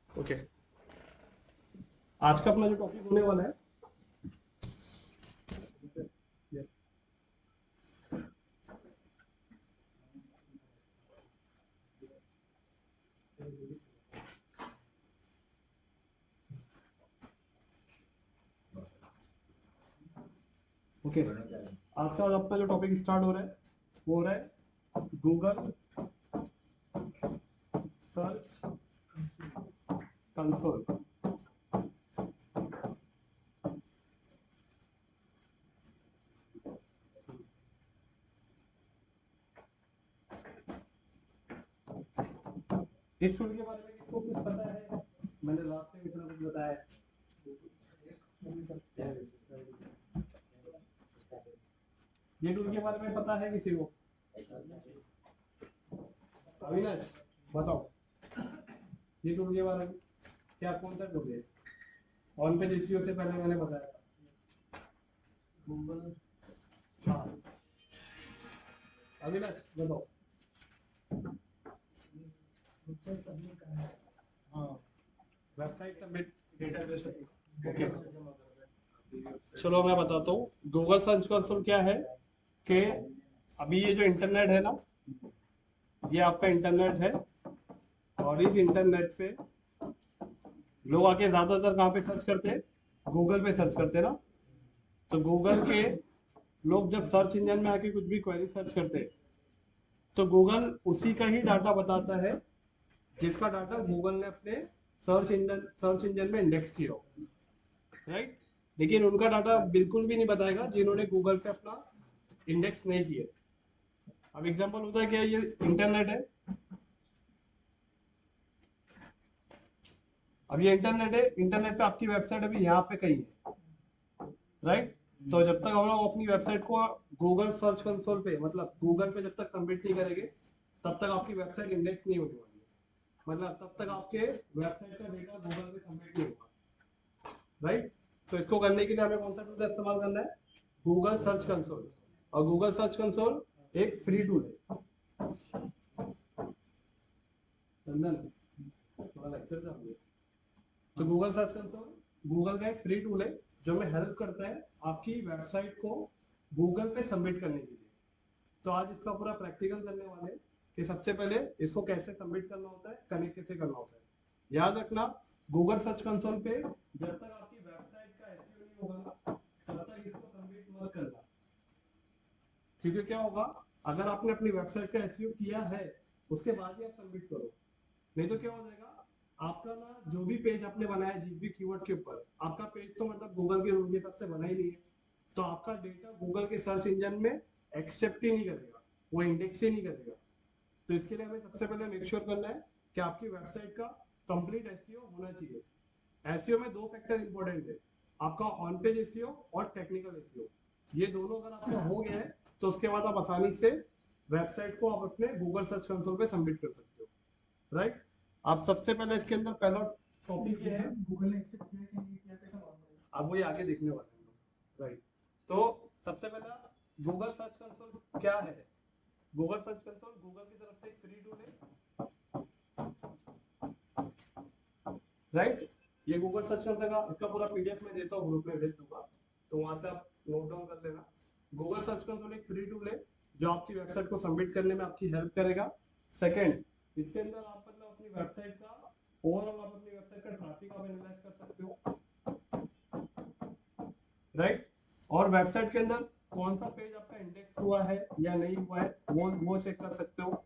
Okay, आज का अपना जो टॉपिक होने वाला है ओके, आज का अपना जो टॉपिक स्टार्ट हो रहा है वो हो रहा है गूगल सर्च कंसोल। इस टूल के बारे में किसको कुछ पता है? मैंने लास्ट टाइम इतना कुछ बताया है। ये टूल के बारे में पता है किसी को? अविनाश बताओ, ये टूल के बारे में क्या कौन सा टूल है? ऑन पेज एसईओ से पहले मैंने बताया था गूगल। हाँ, अविनाश बताओ। हाँ, वेबसाइट सबमिट डेटाबेस। ओके, चलो मैं बताता हूँ गूगल सर्च कंसोल क्या है। कि अभी ये जो इंटरनेट है ना, ये आपका इंटरनेट है और इस इंटरनेट पे लोग आके ज्यादातर कहाँ पे सर्च करते हैं? गूगल पे सर्च करते हैं ना। तो गूगल के लोग जब सर्च इंजन में आके कुछ भी क्वेरी सर्च करते हैं तो गूगल उसी का ही डाटा बताता है जिसका डाटा गूगल ने अपने सर्च इंजन में इंडेक्स किया हो, राइट। लेकिन उनका डाटा बिल्कुल भी नहीं बताएगा जिन्होंने गूगल पे अपना इंडेक्स नहीं किया। अब एग्जांपल होता है क्या, ये इंटरनेट है, अब ये इंटरनेट है, इंटरनेट पे आपकी वेबसाइट अभी यहाँ पे कहीं है, राइट। तो जब तक हम लोग अपनी वेबसाइट को गूगल सर्च कंसोल पे मतलब गूगल पे जब तक सबमिट नहीं करेंगे तब तक आपकी वेबसाइट इंडेक्स नहीं होने वाली है। मतलब तब तक आपके वेबसाइट का डेटा गूगल पे सबमिट नहीं होगा, राइट। तो इसको करने के लिए हमें कौन सा टूल इस्तेमाल करना है? Google search console. और गूगल सर्च कंसोल एक फ्री टूल है। चंदन, थोड़ा लेक्चर चल रहा है। तो गूगल सर्च कंसोल गूगल का एक फ्री टूल है जो हमें हेल्प करता है आपकी वेबसाइट को गूगल पे सबमिट करने के लिए। तो आज इसका पूरा प्रैक्टिकल करने वाले हैं कि सबसे पहले इसको कैसे सबमिट करना होता है, कनेक्ट कैसे करना होता है। याद रखना, गूगल सर्च कंसोल पे जब तक आपकी वेबसाइट का एसईओ नहीं होगा ना तब तक इसको सबमिट मत करना। क्योंकि क्या होगा, अगर आपने अपनी वेबसाइट का एसईओ किया है उसके बाद ही आप सबमिट करो, नहीं तो क्या हो जाएगा, आपका ना जो भी पेज आपने बनाया जिस भी कीवर्ड के ऊपर, आपका पेज तो मतलब गूगल के रूल के हिसाब से बना ही नहीं है। तो आपका डेटा गूगल के सर्च इंजन में एक्सेप्ट ही नहीं करेगा, वो इंडेक्स ही नहीं करेगा। तो इसके लिए हमें सबसे पहले मेक श्योर करना है कि आपकी वेबसाइट का कंप्लीट एसईओ होना चाहिए। एसईओ में दो फैक्टर इंपॉर्टेंट है, आपका ऑन पेज एसईओ और टेक्निकल एसईओ। ये दोनों अगर आपका हो गया है तो उसके बाद आप आसानी से वेबसाइट को आप अपने गूगल सर्च कंसोल पे सबमिट कर सकते हो, राइट। आप सबसे पहले इसके अंदर पहला टॉपिक ये है, गूगल ने एक्सेप्ट किया कि नहीं किया कैसे मालूम है? अब वो ये आगे देखने वाले हैं, राइट। तो सबसे पहला गूगल सर्च कंसोल क्या है? गूगल सर्च कंसोल गूगल की तरफ से एक फ्री टूल है, राइट। ये गूगल सर्च करने का इसका पूरा पीडीएफ मैं देता हूँ, ग्रुप में भेज दूंगा, तो वहां से आप नोट डाउन कर लेना। गूगल सर्च कंसोल एक फ्री टूल है जो आपकी वेबसाइट को सबमिट करने में आपकी हेल्प करेगा। सेकंड, इसके अंदर आप मतलब अपनी वेबसाइट का ओवरऑल आप अपनी वेबसाइट का ट्रैफिक आप एनालाइज कर सकते हो, राइट। और वेबसाइट के अंदर कौन सा पेज आपका इंडेक्स हुआ है या नहीं हुआ है वो चेक कर सकते हो।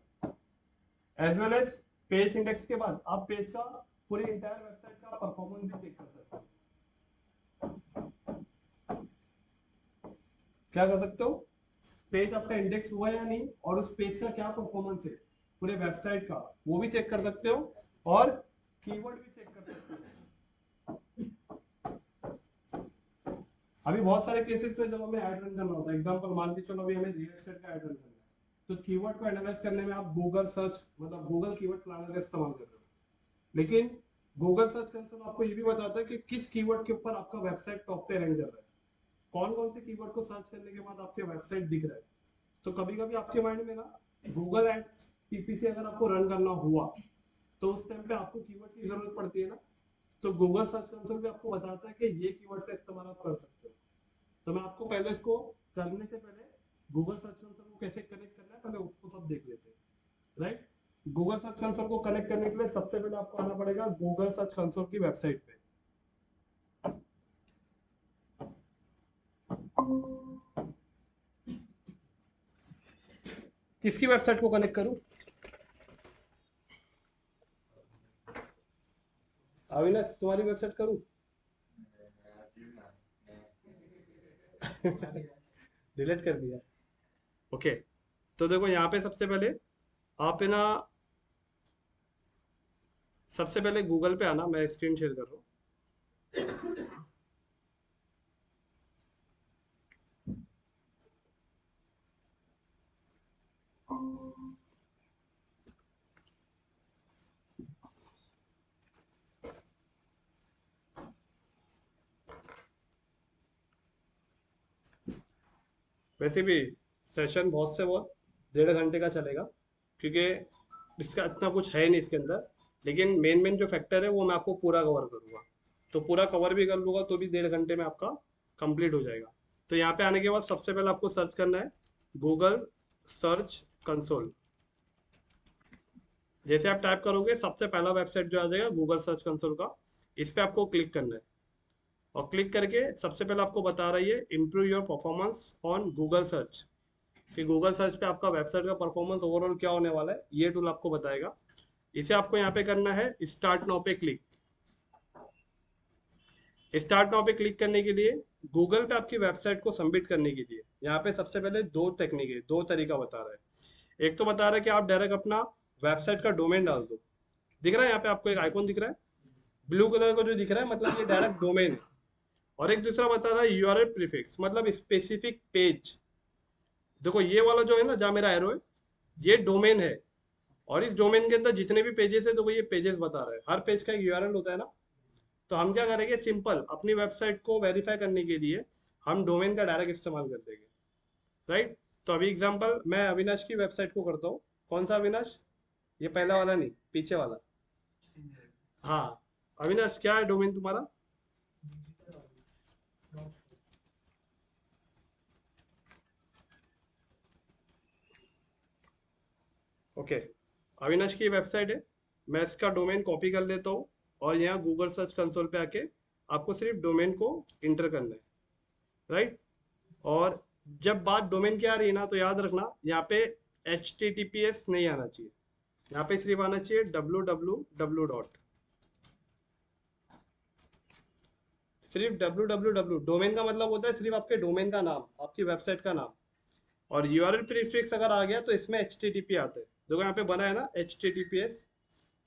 As well as page index के बाद आप पेज का पूरी इंटायर वेबसाइट का परफॉर्मेंस भी चेक कर सकते हो। क्या कर सकते हो? पेज आपका इंडेक्स हुआ या नहीं और उस पेज का क्या परफॉर्मेंस है पूरे वेबसाइट का, वो भी चेक कर सकते हो। और कीवर्ड भी चेक कर सकते हो। अभी बहुत सारे केसेस में जब हमें ऐड रन करना होता है, एग्जांपल मान के चलो अभी हमें रियल एस्टेट का ऐड रन करना है, तो कीवर्ड को एनालाइज करने में आप गूगल सर्च मतलब गूगल कीवर्ड प्लानर का इस्तेमाल कर रहे हो। लेकिन गूगल सर्च कंसोल आपको ये भी बताता है कि किस कीवर्ड के ऊपर आपका वेबसाइट टॉप पे रैंक कर रहा है, कौन कौन से कीवर्ड को सर्च करने के बाद आपके वेबसाइट दिख रहा है। तो कभी कभी आपके माइंड में ना गूगल एड टीपीसी अगर आपको रन करना हुआ तो उस टाइम पे आपको कीवर्ड की जरूरत पड़ती है ना, तो गूगल सर्च कंसोल भी आपको बताता है कि ये कीवर्ड का इस्तेमाल आप कर सकते हो। तो मैं आपको पहले इसको करने से पहले गूगल सर्च कंसोल को कैसे कनेक्ट करना है पहले उसको सब देख लेते हैं, राइट। गूगल सर्च कंसोल को कनेक्ट करने के लिए सबसे पहले आपको आना पड़ेगा गूगल सर्च कंसोल की वेबसाइट पे। किसकी वेबसाइट को कनेक्ट करूं? अविनाश तुम्हारी वेबसाइट करूं? डिलीट कर दिया। ओके, तो देखो यहाँ पे सबसे पहले आप है ना, सबसे पहले गूगल पे आना, मैं स्क्रीन शेयर कर रहा हूँ। वैसे भी सेशन बहुत से बहुत 1.5 घंटे का चलेगा, क्योंकि इसका इतना कुछ है नहीं इसके अंदर, लेकिन मेन मेन जो फैक्टर है वो मैं आपको पूरा कवर करूँगा। तो पूरा कवर भी कर लूँगा तो भी 1.5 घंटे में आपका कंप्लीट हो जाएगा। तो यहाँ पे आने के बाद सबसे पहले आपको सर्च करना है गूगल सर्च कंसोल। जैसे आप टाइप करोगे सबसे पहला वेबसाइट जो आ जाएगा गूगल सर्च कंसोल का, इस पर आपको क्लिक करना है। और क्लिक करके सबसे पहले आपको बता रही है improve your performance on Google search, कि गूगल सर्च पे आपका वेबसाइट का परफॉर्मेंस ओवरऑल क्या होने वाला है, ये टूल आपको बताएगा। इसे आपको यहाँ पे करना है स्टार्ट नाउ पे क्लिक। स्टार्ट नाउ पे क्लिक करने के लिए गूगल पे आपकी वेबसाइट को सबमिट करने के लिए यहाँ पे सबसे पहले दो टेक्निक है, दो तरीका बता रहा है। एक तो बता रहा है कि आप डायरेक्ट अपना वेबसाइट का डोमेन डाल दो। दिख रहा है यहाँ पे आपको एक आइकॉन दिख रहा है ब्लू कलर का जो दिख रहा है, मतलब ये डायरेक्ट डोमेन है। और एक दूसरा बता रहा है यूआरएल प्रीफिक्स, मतलब स्पेसिफिक पेज। देखो ये वाला जो है ना जहाँ मेरा एरो है, ये डोमेन है। और इस डोमेन के अंदर जितने भी पेजेस है तो वो ये पेजेस बता रहा है, हर पेज का एक यूआरएल होता है ना। तो हम क्या करेंगे, सिंपल अपनी वेबसाइट को वेरीफाई करने के लिए हम डोमेन का डायरेक्ट इस्तेमाल कर देंगे, राइट। तो अभी एग्जांपल मैं अविनाश की वेबसाइट को करता हूँ। कौन सा अविनाश? ये पहला वाला नहीं, पीछे वाला। हाँ, अविनाश क्या है डोमेन तुम्हारा? ओके, अविनाश की वेबसाइट है। मैं इसका डोमेन कॉपी कर लेता हूँ और यहाँ गूगल सर्च कंसोल पे आके आपको सिर्फ डोमेन को इंटर करना है, राइट। और जब बात डोमेन की आ रही है ना, तो याद रखना यहाँ पे HTTPS नहीं आना चाहिए, यहाँ पे सिर्फ आना चाहिए www डॉट। सिर्फ www, डोमेन का मतलब होता है सिर्फ आपके डोमेन का नाम, आपकी वेबसाइट का नाम। और यूआरएल प्रीफिक्स अगर आ गया तो इसमें HTTP आता है। देखो यहाँ पे बना है ना HTTPS,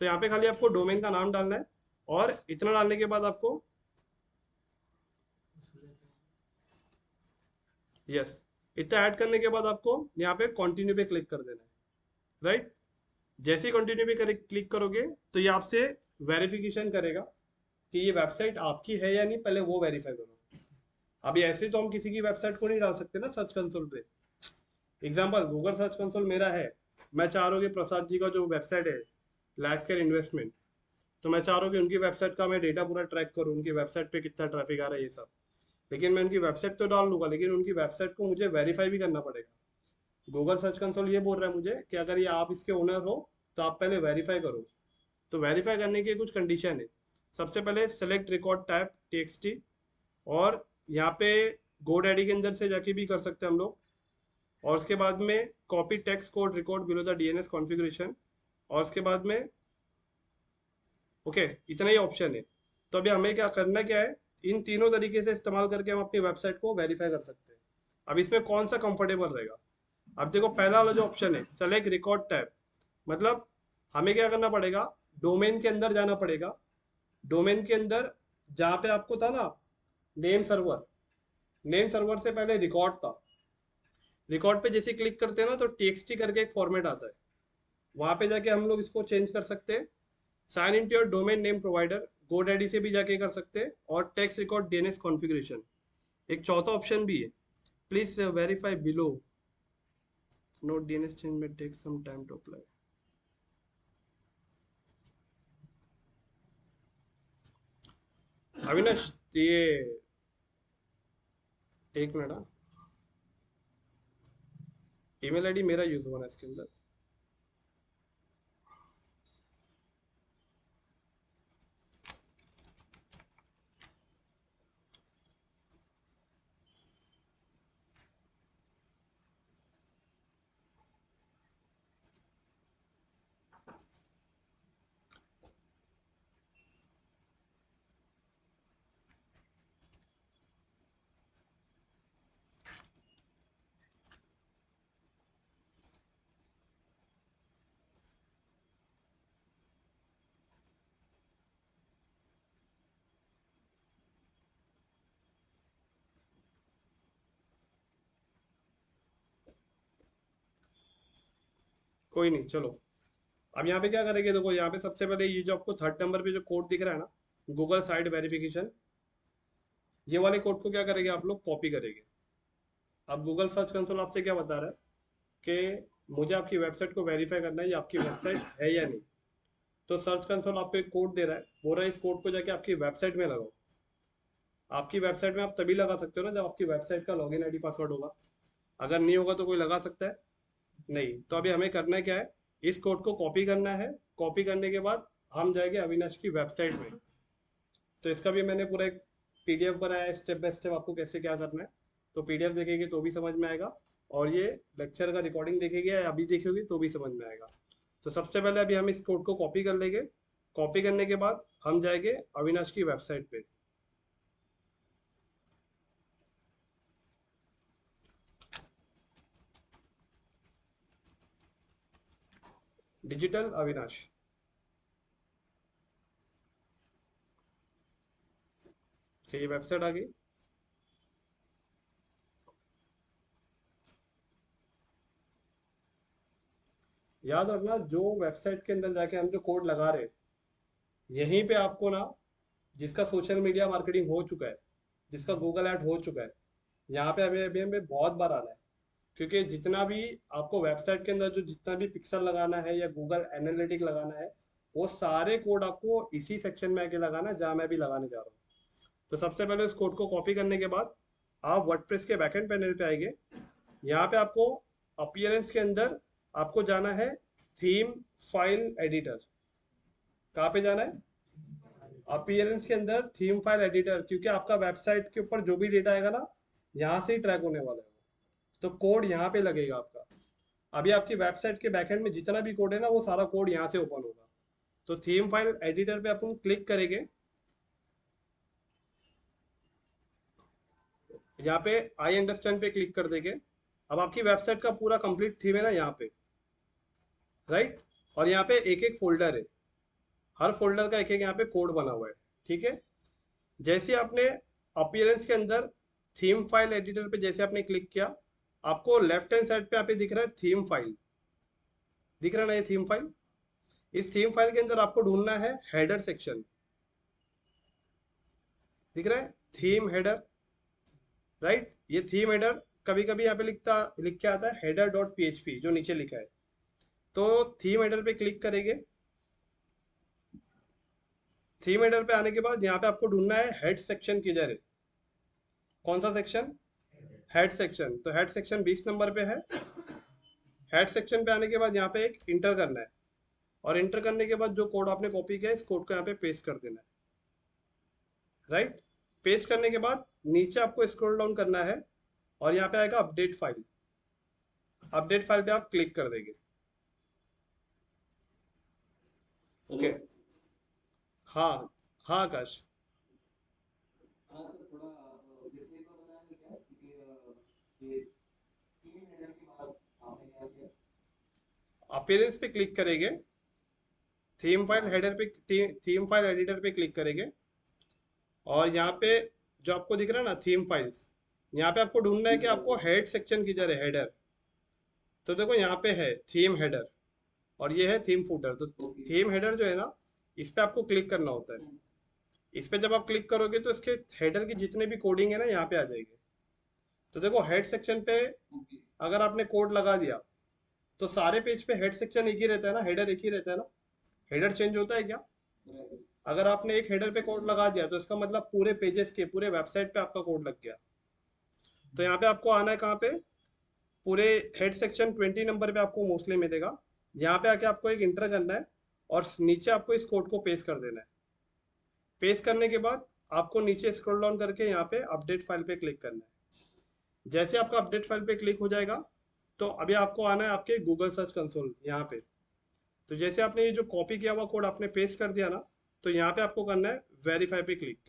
तो यहाँ पे खाली आपको डोमेन का नाम डालना है। और इतना डालने के बाद आपको, यस, इतना ऐड करने के बाद आपको यहाँ पे कंटिन्यू पे क्लिक कर देना है, राइट। जैसे ही कंटिन्यू पे क्लिक करोगे तो ये आपसे वेरिफिकेशन करेगा कि ये वेबसाइट आपकी है या नहीं, पहले वो वेरीफाई करो। अभी ऐसे तो हम किसी की वेबसाइट को नहीं डाल सकते ना सर्च कंसोल पे। एग्जाम्पल गूगल सर्च कंसोल मेरा है, मैं चाह रहा हूँ कि प्रसाद जी का जो वेबसाइट है लाइफ केयर इन्वेस्टमेंट, तो मैं चाह रहा हूँ कि उनकी वेबसाइट का मैं डेटा पूरा ट्रैक करूँ, उनकी वेबसाइट पे कितना ट्रैफिक आ रहा है ये सब। लेकिन मैं उनकी वेबसाइट तो डाल दूंगा, लेकिन उनकी वेबसाइट को मुझे वेरीफाई भी करना पड़ेगा। गूगल सर्च कंसोल ये बोल रहा है मुझे कि अगर ये आप इसके ओनर हो तो आप पहले वेरीफाई करो। तो वेरीफाई करने की कुछ कंडीशन है। सबसे पहले सेलेक्ट रिकॉर्ड टाइप TXT, और यहाँ पे GoDaddy के अंदर से जाके भी कर सकते हैं हम लोग। और उसके बाद में copy text code record below the DNS configuration. और उसके बाद में ओके, इतना ही ऑप्शन है। तो अभी हमें क्या करना क्या है, इन तीनों तरीके से इस्तेमाल करके हम अपनी वेबसाइट को वेरीफाई कर सकते हैं। अब इसमें कौन सा कंफर्टेबल रहेगा? अब देखो पहला वाला जो ऑप्शन है सेलेक्ट रिकॉर्ड टैब, मतलब हमें क्या करना पड़ेगा, डोमेन के अंदर जाना पड़ेगा। डोमेन के अंदर जहाँ पे आपको था ना नेम सर्वर, नेम सर्वर से पहले रिकॉर्ड था। रिकॉर्ड पे जैसे क्लिक करते हैं ना तो TXT करके एक फॉर्मेट आता है, वहां पे जाके हम लोग इसको चेंज कर सकते हैं। Sign in to your domain name provider, GoDaddy से भी जाके कर सकते हैं। और टेक्स्ट रिकॉर्ड DNS कॉन्फ़िगरेशन, एक चौथा ऑप्शन भी है, please verify below, note DNS change में take some time to apply. Avinash ये एक मिनट, ईमेल आईडी मेरा यूज होना है इसके अंदर। कोई नहीं, चलो अब यहाँ पे क्या करेंगे, देखो यहाँ पे सबसे पहले ये जो आपको थर्ड नंबर पे जो कोड दिख रहा है ना, गूगल साइट वेरिफिकेशन, ये वाले कोड को क्या करेंगे आप लोग, कॉपी करेंगे। अब गूगल सर्च कंसोल आपसे क्या बता रहा है कि मुझे आपकी वेबसाइट को वेरीफाई करना है, ये आपकी वेबसाइट है या नहीं। तो सर्च कंसोल आपको एक कोड दे रहा है, बोल रहा है इस कोड को जाके आपकी वेबसाइट में लगाओ। आपकी वेबसाइट में आप तभी लगा सकते हो ना जब आपकी वेबसाइट का लॉगिन आईडी पासवर्ड होगा। अगर नहीं होगा तो कोई लगा सकता है नहीं। तो अभी हमें करना क्या है, इस कोड को कॉपी करना है। कॉपी करने के बाद हम जाएंगे अविनाश की वेबसाइट में। तो इसका भी मैंने पूरा एक पीडीएफ बनाया है स्टेप बाय स्टेप, आपको कैसे क्या करना है। तो पीडीएफ देखेंगे तो भी समझ में आएगा, और ये लेक्चर का रिकॉर्डिंग देखेंगे या अभी देखोगे तो भी समझ में आएगा। तो सबसे पहले अभी हम इस कोड को कॉपी कर लेंगे। कॉपी करने के बाद हम जाएंगे अविनाश की वेबसाइट पे। डिजिटल अविनाश, ये वेबसाइट आ गई। याद रखना, जो वेबसाइट के अंदर जाके हम जो कोड लगा रहे हैं, यहीं पे आपको ना, जिसका सोशल मीडिया मार्केटिंग हो चुका है, जिसका गूगल ऐड हो चुका है, यहाँ पे अभी अभी हमें बहुत बार आना है। क्योंकि जितना भी आपको वेबसाइट के अंदर जो जितना भी पिक्सल लगाना है या गूगल एनालिटिक लगाना है, वो सारे कोड आपको इसी सेक्शन में आके लगाना है जहाँ मैं भी लगाने जा रहा हूँ। तो सबसे पहले उस कोड को कॉपी करने के बाद आप वर्डप्रेस के बैकएंड पैनल पे आएंगे। यहाँ पे आपको अपीयरेंस के अंदर आपको जाना है थीम फाइल एडिटर। कहाँ पे जाना है, अपीयरेंस के अंदर थीम फाइल एडिटर, क्योंकि आपका वेबसाइट के ऊपर जो भी डेटा आएगा ना, यहाँ से ही ट्रैक होने वाला है। तो कोड यहाँ पे लगेगा आपका। अभी आपकी वेबसाइट के बैकएंड में जितना भी कोड है ना, वो सारा कोड यहाँ से ओपन होगा। तो थीम फाइल एडिटर पे अपन क्लिक करेंगे। यहाँ पे आई अंडरस्टैंड पे क्लिक कर देंगे। अब आपकी वेबसाइट का पूरा कंप्लीट थीम है ना यहाँ पे, राइट। और यहाँ पे एक एक फोल्डर है, हर फोल्डर का एक एक यहाँ पे कोड बना हुआ है, ठीक है। जैसे आपने अपीयरेंस के अंदर थीम फाइल एडिटर पे जैसे आपने क्लिक किया, आपको लेफ्ट हैंड साइड पे यहाँ पे दिख रहा है थीम फाइल, दिख रहा है ना ये थीम फाइल। इस थीम फाइल के अंदर आपको ढूंढना है हेडर सेक्शन, दिख रहा है थीम हेडर, राइट। ये थीम हेडर कभी कभी यहाँ पे लिख के आता है हेडर डॉट पीएचपी, जो नीचे लिखा है। तो थीम हेडर पे क्लिक करेंगे। थीम हेडर पे आने के बाद यहाँ पे आपको ढूंढना है हेड सेक्शन किधर है। कौन सा सेक्शन, हेड सेक्शन। तो हेड सेक्शन 20 नंबर पे है। हेड सेक्शन पे आने के बाद यहाँ पे एक इंटर करना है, और इंटर करने के बाद जो कोड आपने कॉपी किया है, इस कोड को यहाँ पे पेस्ट कर देना है, राइट। पेस्ट करने के बाद नीचे आपको स्क्रॉल डाउन करना है, और यहाँ पे आएगा अपडेट फाइल। अपडेट फाइल पे आप क्लिक कर देंगे। ओके, हाँ हाँ आकाश। हाँ सर, थोड़ा विस्तार में बताएंगे क्या, क्योंकि ये 3 मिनट के बाद आपने क्या किया। अपीयरेंस पे क्लिक करेंगे, थीम फाइल हाँ हेडर पे, थीम फाइल एडिटर पे क्लिक करेंगे, और यहाँ पे जो आपको दिख रहा है ना थीम फाइल्स, यहाँ पे आपको ढूंढना है कि आपको हेड सेक्शन किधर है, हेडर। तो देखो यहाँ पे है थीम हेडर, और ये है थीम फूटर। तो ओके। थीम हेडर जो है ना, इस पे आपको क्लिक करना होता है। इस पे जब आप क्लिक करोगे तो इसके हेडर की जितने भी कोडिंग है ना, यहाँ पे आ जाएगी। तो देखो हेड सेक्शन पे ओके। अगर आपने कोड लगा दिया, तो सारे पेज पे हेड सेक्शन एक ही रहता है ना, हेडर एक ही रहता है ना। हेडर चेंज होता है क्या, राइट। अगर आपने एक हेडर पे कोड लगा दिया तो इसका मतलब पूरे पेजेस के पूरे वेबसाइट पे आपका कोड लग गया। तो यहाँ पे आपको आना है कहाँ पे, पूरे हेड सेक्शन 20 नंबर पे आपको मोस्टली मिलेगा। यहाँ पे आके आपको एक इंटर करना है और नीचे आपको इस कोड को पेस्ट कर देना है। पेस्ट करने के बाद आपको नीचे स्क्रॉल डाउन करके यहाँ पे अपडेट फाइल पे क्लिक करना है। जैसे आपका अपडेट फाइल पे क्लिक हो जाएगा तो अभी आपको आना है आपके गूगल सर्च कंसोल यहाँ पे। तो जैसे आपने ये जो कॉपी किया हुआ कोड आपने पेस्ट कर दिया ना, तो यहाँ पे आपको करना है वेरीफाई पे क्लिक।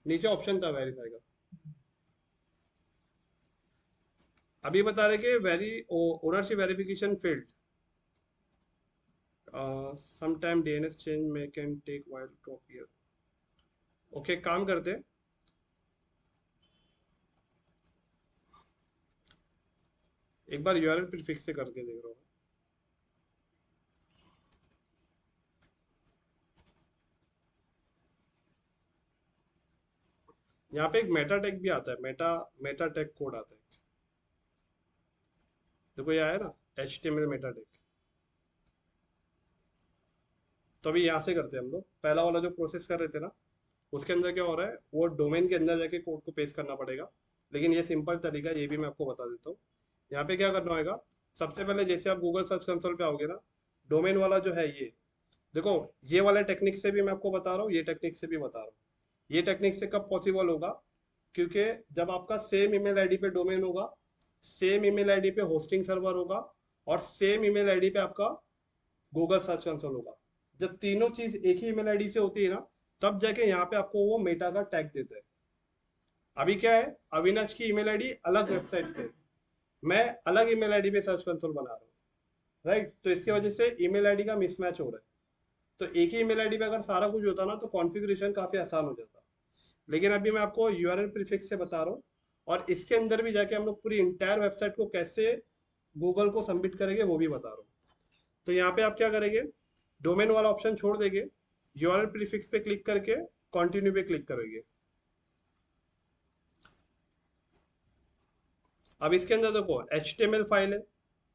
नीचे ऑप्शन था वेरीफाई का, अभी बता रहे कि very ownership verification field sometime DNS change में can take while to appear. Okay, काम करते हैं, एक बार यूआरएल प्रीफिक्स से करके देख रहा हूँ। यहाँ पे एक मेटा टैग भी आता है, मेटा टैग कोड आता है। देखो ये आया ना, HTML मेटा टैग। तो अभी यहाँ से करते हैं हम लोग, पहला वाला जो प्रोसेस कर रहे थे ना, उसके अंदर क्या हो रहा है, वो डोमेन के अंदर जाके कोड को पेस्ट करना पड़ेगा। लेकिन ये सिंपल तरीका है, ये भी मैं आपको बता देता हूँ। यहाँ पे क्या करना होगा, सबसे पहले जैसे आप गूगल सर्च कंसोल पे आओगे ना, डोमेन वाला जो है ये, देखो ये वाले टेक्निक से भी मैं आपको बता रहा हूँ, ये टेक्निक से भी बता रहा हूँ। ये टेक्निक से कब पॉसिबल होगा, क्योंकि जब आपका सेम ईमेल आईडी पे डोमेन होगा, सेम ईमेल आईडी पे होस्टिंग सर्वर होगा, और सेम ईमेल आईडी पे आपका गूगल सर्च कंसोल होगा। जब तीनों चीज एक ही ईमेल आईडी से होती है ना, तब जाके यहाँ पे आपको वो मेटा का टैग देता है। अभी क्या है, अविनाश की ईमेल आईडी अलग वेबसाइट पे, मैं अलग ईमेल आईडी पे सर्च कंसोल बना रहा हूँ, राइट। तो इसकी वजह से ईमेल आईडी का मिसमैच हो रहा है। तो एक ही ईमेल आईडी पे अगर सारा कुछ होता ना तो कॉन्फ़िगरेशन काफी आसान हो जाता। लेकिन अभी मैं आपको यूआरएल प्रीफिक्स से बता रहा हूँ, और इसके अंदर भी जाके हम लोग पूरी इंटायर वेबसाइट को कैसे गूगल को सबमिट करेंगे वो भी बता रहा हूँ। तो यहाँ पे आप क्या करेंगे, डोमेन वाला ऑप्शन छोड़ देंगे, यूआरएल प्रीफिक्स पे क्लिक करके कंटिन्यू पे क्लिक करेंगे। अब इसके अंदर देखो HTML फाइल है,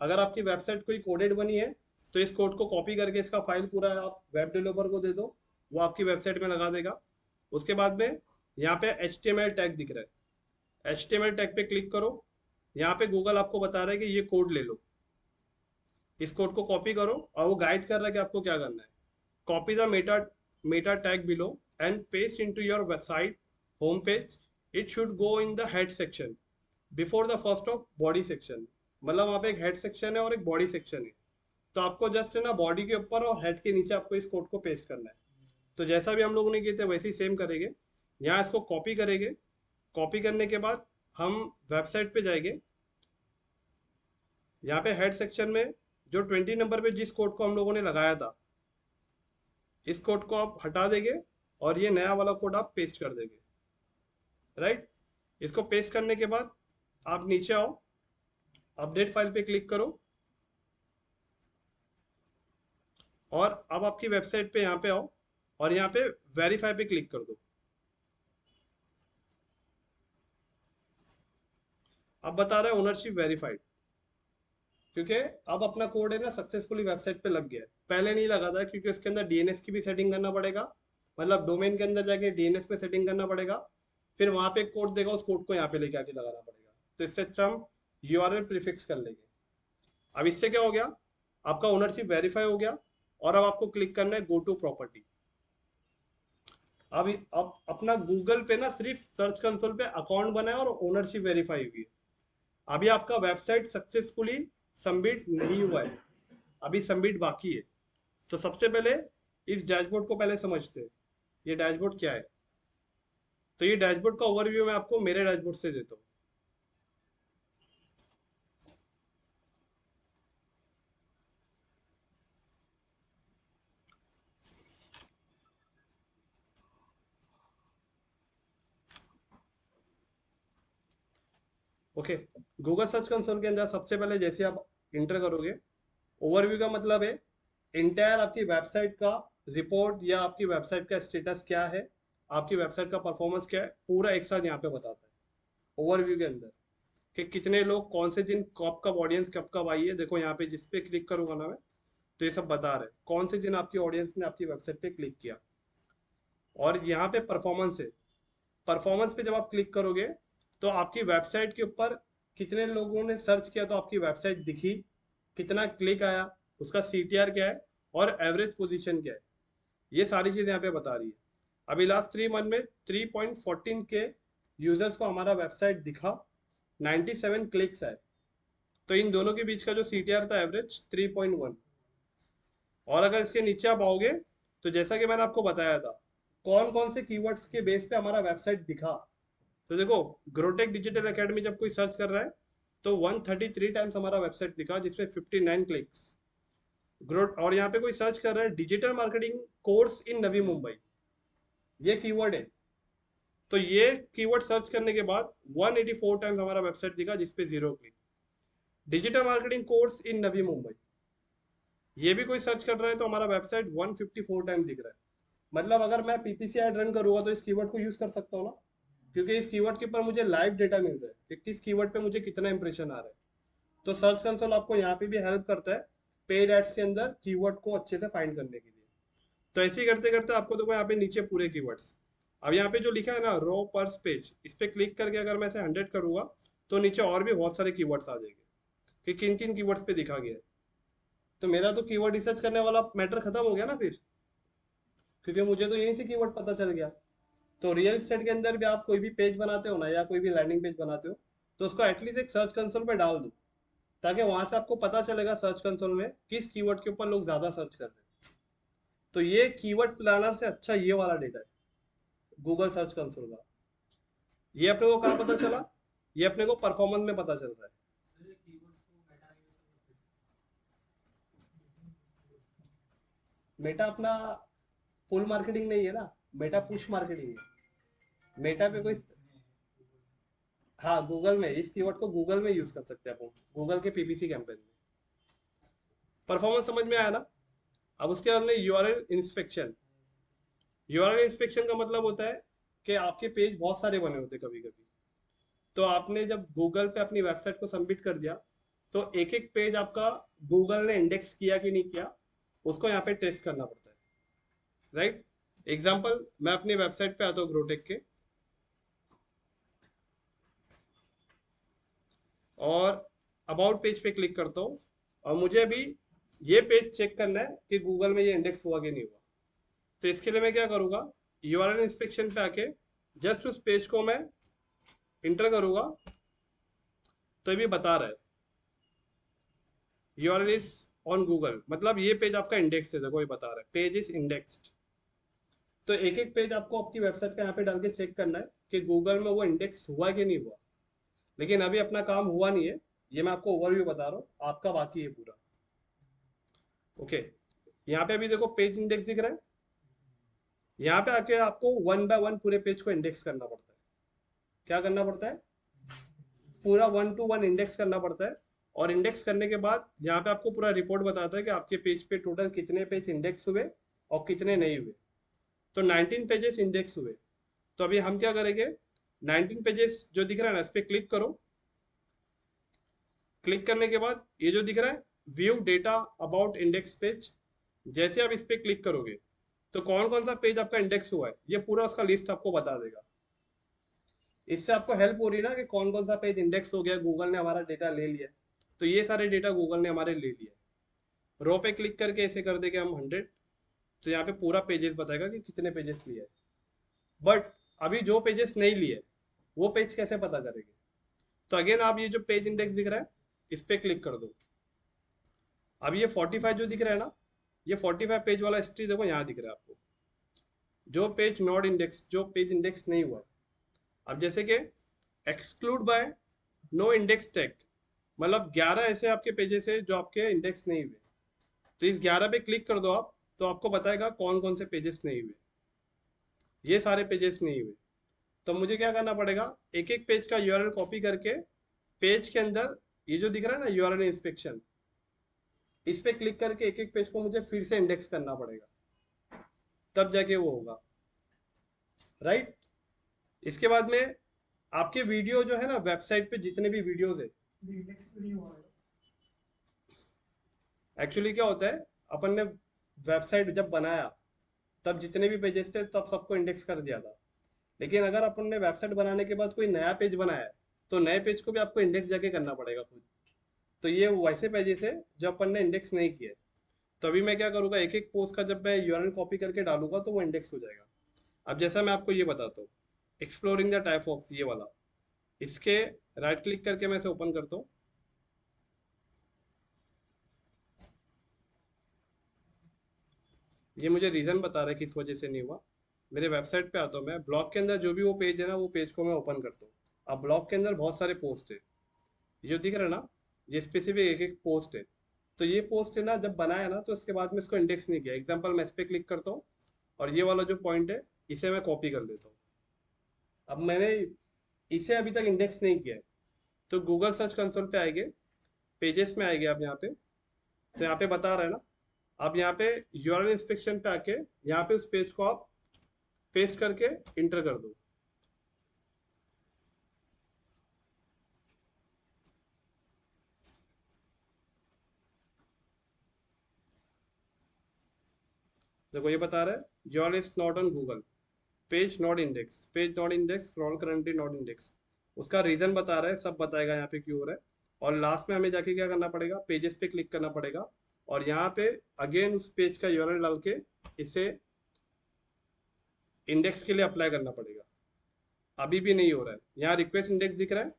अगर आपकी वेबसाइट कोई कोडेड बनी है तो इस कोड को कॉपी करके इसका फाइल पूरा आप वेब डेवलपर को दे दो, वो आपकी वेबसाइट में लगा देगा। उसके बाद में यहाँ पे HTML टैग दिख रहा है, HTML टैग पे क्लिक करो। यहाँ पे गूगल आपको बता रहा है कि ये कोड ले लो, इस कोड को कॉपी करो, और वो गाइड कर रहा है कि आपको क्या करना है। Copy the Meta tag below and paste into your website home page. It should go in the head section before the first of body section. मतलब वहाँ पे एक हेड सेक्शन है और एक बॉडी सेक्शन है, तो आपको जस्ट है ना बॉडी के ऊपर और हेड के नीचे आपको इस कोड को पेस्ट करना है। तो जैसा भी हम लोगों ने किया था वैसे ही सेम करेंगे। यहाँ इसको कॉपी करेंगे, कॉपी करने के बाद हम वेबसाइट पे जाएंगे। यहाँ पे हेड सेक्शन में जो 20 नंबर पे जिस कोड को हम लोगों ने लगाया था, इस कोड को आप हटा देंगे और ये नया वाला कोड आप पेस्ट कर देंगे, राइट। इसको पेस्ट करने के बाद आप नीचे आओ, अपडेट फाइल पे क्लिक करो, और अब आपकी वेबसाइट पे यहाँ पे आओ और यहाँ पे वेरीफाई पे क्लिक कर दो। अब बता रहा है ओनरशिप वेरीफाइड, क्योंकि अब अपना कोड है ना सक्सेसफुली वेबसाइट पे लग गया है। पहले नहीं लगा था क्योंकि उसके अंदर डीएनएस की भी सेटिंग करना पड़ेगा, मतलब डोमेन के अंदर जाके डीएनएस में सेटिंग करना पड़ेगा, फिर वहां पे कोड देगा, उस कोड को यहाँ पे लेके आके लगाना पड़ेगा। तो इससे अच्छा हम यूआरएल प्रीफिक्स कर लेंगे। अब इससे क्या हो गया, आपका ओनरशिप वेरीफाई हो गया, और अब आपको क्लिक करना है गो टू प्रॉपर्टी। अब अपना गूगल पे ना सिर्फ सर्च कंसोल पे अकाउंट बना है और ओनरशिप वेरीफाई हुई है। अभी आपका वेबसाइट सक्सेसफुली सबमिट नहीं हुआ है, अभी सबमिट बाकी है। तो सबसे पहले इस डैशबोर्ड को पहले समझते हैं, ये डैशबोर्ड क्या है। तो ये डैशबोर्ड का ओवरव्यू मैं आपको मेरे डैशबोर्ड से देता हूँ। ओके, गूगल सर्च कंसोल के अंदर सबसे पहले जैसे आप इंटर करोगे, ओवरव्यू का मतलब है इंटायर आपकी वेबसाइट का रिपोर्ट या आपकी वेबसाइट का स्टेटस क्या है, आपकी वेबसाइट का परफॉर्मेंस क्या है, पूरा एक साथ यहाँ पे बताता है ओवरव्यू के अंदर, कि कितने लोग कौन से दिन कब कब ऑडियंस कब कब आई है। देखो यहाँ पे जिस पे क्लिक करूंगा ना मैं, तो ये सब बता रहे हैं कौन से दिन आपकी ऑडियंस ने आपकी वेबसाइट पे क्लिक किया। और यहाँ पे परफॉर्मेंस है, परफॉर्मेंस पे जब आप क्लिक करोगे तो आपकी वेबसाइट के ऊपर कितने लोगों ने सर्च किया तो आपकी वेबसाइट दिखी, कितना क्लिक आया, उसका CTR क्या है और एवरेज पोजीशन क्या है, ये सारी चीज़ें यहाँ पे बता रही है। अभी लास्ट 3 मंथ में 3.14 के यूजर्स को हमारा वेबसाइट दिखा, 97 क्लिक्स आए। तो इन दोनों के बीच का जो CTR था एवरेज 3.1। और अगर इसके नीचे आप आओगे तो जैसा कि मैंने आपको बताया था कौन कौन से कीवर्ड्स के बेस पे हमारा वेबसाइट दिखा, तो देखो ग्रोटेक डिजिटल एकेडमी जब कोई सर्च कर रहा है तो 133 टाइम्स हमारा वेबसाइट दिखा जिसमें 59 क्लिक्स। ग्रोट और यहाँ पे कोई सर्च कर रहा है digital marketing course in Navi Mumbai, ये कीवर्ड है, तो ये कीवर्ड सर्च करने के बाद 184 टाइम्स हमारा वेबसाइट दिखा जिसपे 0 click. Digital marketing course in Navi Mumbai, ये भी कोई सर्च कर रहा है तो हमारा वेबसाइट 154 टाइम्स दिख रहा है। मतलब अगर मैं PPC ऐड रन करूंगा तो इस कीवर्ड को यूज कर सकता हूँ ना, क्योंकि इस कीवर्ड के ऊपर मुझे लाइव डेटा मिल रहा है कि किस कीवर्ड पे मुझे कितना इंप्रेशन आ रहा है। तो सर्च कंसोल आपको यहाँ पे भी हेल्प करता है पेड एड्स के अंदर कीवर्ड को अच्छे से फाइंड करने के लिए। तो ऐसे ही करते करते आपको देखो यहाँ पे नीचे पूरे कीवर्ड्स, अब यहाँ पे जो लिखा है ना रो पर्स पेज, इस पे क्लिक करके अगर मैं इसे 100 करूंगा तो नीचे और भी बहुत सारे कीवर्ड्स आ जाएंगे कि किन किन कीवर्ड्स पे दिखा गया है। तो मेरा तो कीवर्ड रिसर्च करने वाला मैटर खत्म हो गया ना फिर, क्योंकि मुझे तो यहीं से कीवर्ड पता चल गया। तो रियल एस्टेट के अंदर भी आप कोई भी पेज बनाते हो ना या कोई भी लैंडिंग पेज बनाते हो तो उसको एटलीस्ट एक सर्च कंसोल पे डाल दो, ताकि वहां से आपको पता चलेगा सर्च कंसोल में किस कीवर्ड के ऊपर लोग ज्यादा सर्च कर रहे हैं। तो ये कीवर्ड प्लानर से अच्छा ये वाला डेटा है गूगल सर्च कंसोल का। ये अपने को कहाँ पता चला, ये अपने को परफॉर्मेंस में पता चल रहा है। मेटा अपना पुल मार्केटिंग नहीं है ना, मेटा पुश मार्केटिंग है। मेटा पे कोई, हाँ गूगल में इस कीवर्ड को गूगल में यूज कर सकते हैं अपन, गूगल के PPC कैंपेन में। परफॉर्मेंस समझ में आया ना। अब उसके बाद में यूआरएल इंस्पेक्शन। यूआरएल इंस्पेक्शन का मतलब होता है कि आपके पेज बहुत सारे बने होते हैं कभी कभी, तो आपने जब गूगल पे अपनी वेबसाइट को सबमिट कर दिया तो एक एक पेज आपका गूगल ने इंडेक्स किया कि नहीं किया उसको यहाँ पे टेस्ट करना पड़ता है, राइट। एग्जाम्पल मैं अपनी वेबसाइट पे आता हूँ ग्रोटेक के, और अबाउट पेज पे क्लिक करता हूँ, और मुझे अभी ये पेज चेक करना है कि गूगल में ये इंडेक्स हुआ कि नहीं हुआ। तो इसके लिए मैं क्या करूँगा, यूआरएल इंस्पेक्शन पे आके जस्ट उस पेज को मैं इंटर करूँगा तो ये भी बता रहा है यूआरएल इज ऑन गूगल, मतलब ये पेज आपका इंडेक्स है, देखो ये बता रहा है पेज इज इंडेक्स्ड। तो एक एक पेज आपको आपकी वेबसाइट का यहाँ पे डाल के चेक करना है कि गूगल में वो इंडेक्स हुआ कि नहीं हुआ। लेकिन अभी अपना काम हुआ नहीं है, ये मैं आपको ओवरव्यू बता रहा हूँ, आपका बाकी है पूरा। ओके, यहाँ पे अभी देखो पेज इंडेक्स दिख रहा है, यहाँ पे आके आपको 1 बाय 1 पूरे पेज को इंडेक्स करना पड़ता है। क्या करना पड़ता है, पूरा 1 to 1 इंडेक्स करना पड़ता है। और इंडेक्स करने के बाद यहाँ पे आपको पूरा रिपोर्ट बताता है कि आपके पेज पे टोटल कितने पेज इंडेक्स हुए और कितने नहीं हुए। तो 19 पेजेस इंडेक्स हुए। तो अभी हम क्या करेंगे, 19 पेजेस जो दिख रहा है ना इस पर क्लिक करो। क्लिक करने के बाद ये जो दिख रहा है view data about index page, जैसे आप इस पर क्लिक करोगे तो कौन कौन सा पेज आपका इंडेक्स हुआ है ये पूरा उसका लिस्ट आपको बता देगा। इससे आपको हेल्प हो रही है ना कि कौन कौन सा पेज इंडेक्स हो गया, गूगल ने हमारा डेटा ले लिया। तो ये सारे डेटा गूगल ने हमारे ले लिया। रो पे क्लिक करके ऐसे कर देंगे हम 100, तो यहाँ पे पूरा पेजेस बताएगा कि कितने पेजेस लिए है। बट अभी जो पेजेस नहीं लिए वो पेज कैसे पता करेंगे, तो अगेन आप ये जो पेज इंडेक्स दिख रहा है इस पे क्लिक कर दो। अब ये 45 जो दिख रहा है ना, ये 45 पेज वाला हिस्ट्री देखो यहाँ दिख रहा है आपको, जो पेज नॉट इंडेक्स, जो पेज इंडेक्स नहीं हुआ। अब जैसे कि exclude by no index tag, मतलब 11 ऐसे आपके पेजेस है जो आपके इंडेक्स नहीं हुए। तो इस 11 पे क्लिक कर दो आप, तो आपको बताएगा कौन कौन से पेजेस नहीं हुए। ये सारे पेजेस नहीं हुए। तो मुझे क्या करना पड़ेगा, एक एक पेज का यूआरएल कॉपी करके पेज के अंदर ये जो दिख रहा है ना यूआरएल इंस्पेक्शन, इस पे क्लिक करके एक एक पेज को मुझे फिर से इंडेक्स करना पड़ेगा, तब जाके वो होगा, राइट। इसके बाद में आपके वीडियो जो है ना वेबसाइट पे जितने भी वीडियोस है, एक्चुअली क्या होता है अपन ने वेबसाइट जब बनाया तब जितने भी पेजेस थे तब सबको इंडेक्स कर दिया था। लेकिन अगर अपन ने वेबसाइट बनाने के बाद कोई नया पेज बनाया है तो नए पेज को भी आपको इंडेक्स जाके करना पड़ेगा खुद। तो ये वैसे पेजेस है जो अपन ने इंडेक्स नहीं किए। तो अभी मैं क्या करूँगा, एक एक पोस्ट का जब मैं यूआरएल कॉपी करके डालूंगा तो वो इंडेक्स हो जाएगा। अब जैसा मैं आपको ये बताता हूँ, एक्सप्लोरिंग द टाइप ऑफ, ये वाला, इसके राइट क्लिक करके मैं इसे ओपन करता हूँ। ये मुझे रीज़न बता रहा है किस वजह से नहीं हुआ। मेरे वेबसाइट पे आता हूँ मैं, ब्लॉग के अंदर जो भी वो पेज है ना, वो पेज को मैं ओपन करता हूँ। अब ब्लॉग के अंदर बहुत सारे पोस्ट है, ये जो दिख रहा है ना, ये स्पेसिफिक एक एक पोस्ट है। तो ये पोस्ट है ना, जब बनाया ना तो इसके बाद में इसको इंडेक्स नहीं किया। एग्जाम्पल मैं इस पर क्लिक करता हूँ और ये वाला जो पॉइंट है इसे मैं कॉपी कर लेता हूँ। अब मैंने इसे अभी तक इंडेक्स नहीं किया है। तो गूगल सर्च कंसोल पे आएंगे, पेजेस में आएंगे आप यहाँ पे, तो यहाँ पे बता रहा है ना, आप यहाँ पे यूआरएल इंस्पेक्शन पे आके यहाँ पे उस पेज को आप पेस्ट करके इंटर कर दो। देखो ये बता रहा है URL is not on Google, page not index, scroll currently not index. उसका रीजन बता रहा है, सब बताएगा यहाँ पे क्यों हो रहा है। और लास्ट में हमें जाके क्या करना पड़ेगा, पेजेस पे क्लिक करना पड़ेगा और यहाँ पे अगेन उस पेज का यूआरएल डाल के इसे इंडेक्स के लिए अप्लाई करना पड़ेगा। अभी भी नहीं हो रहा है, यहाँ रिक्वेस्ट इंडेक्स दिख रहा है।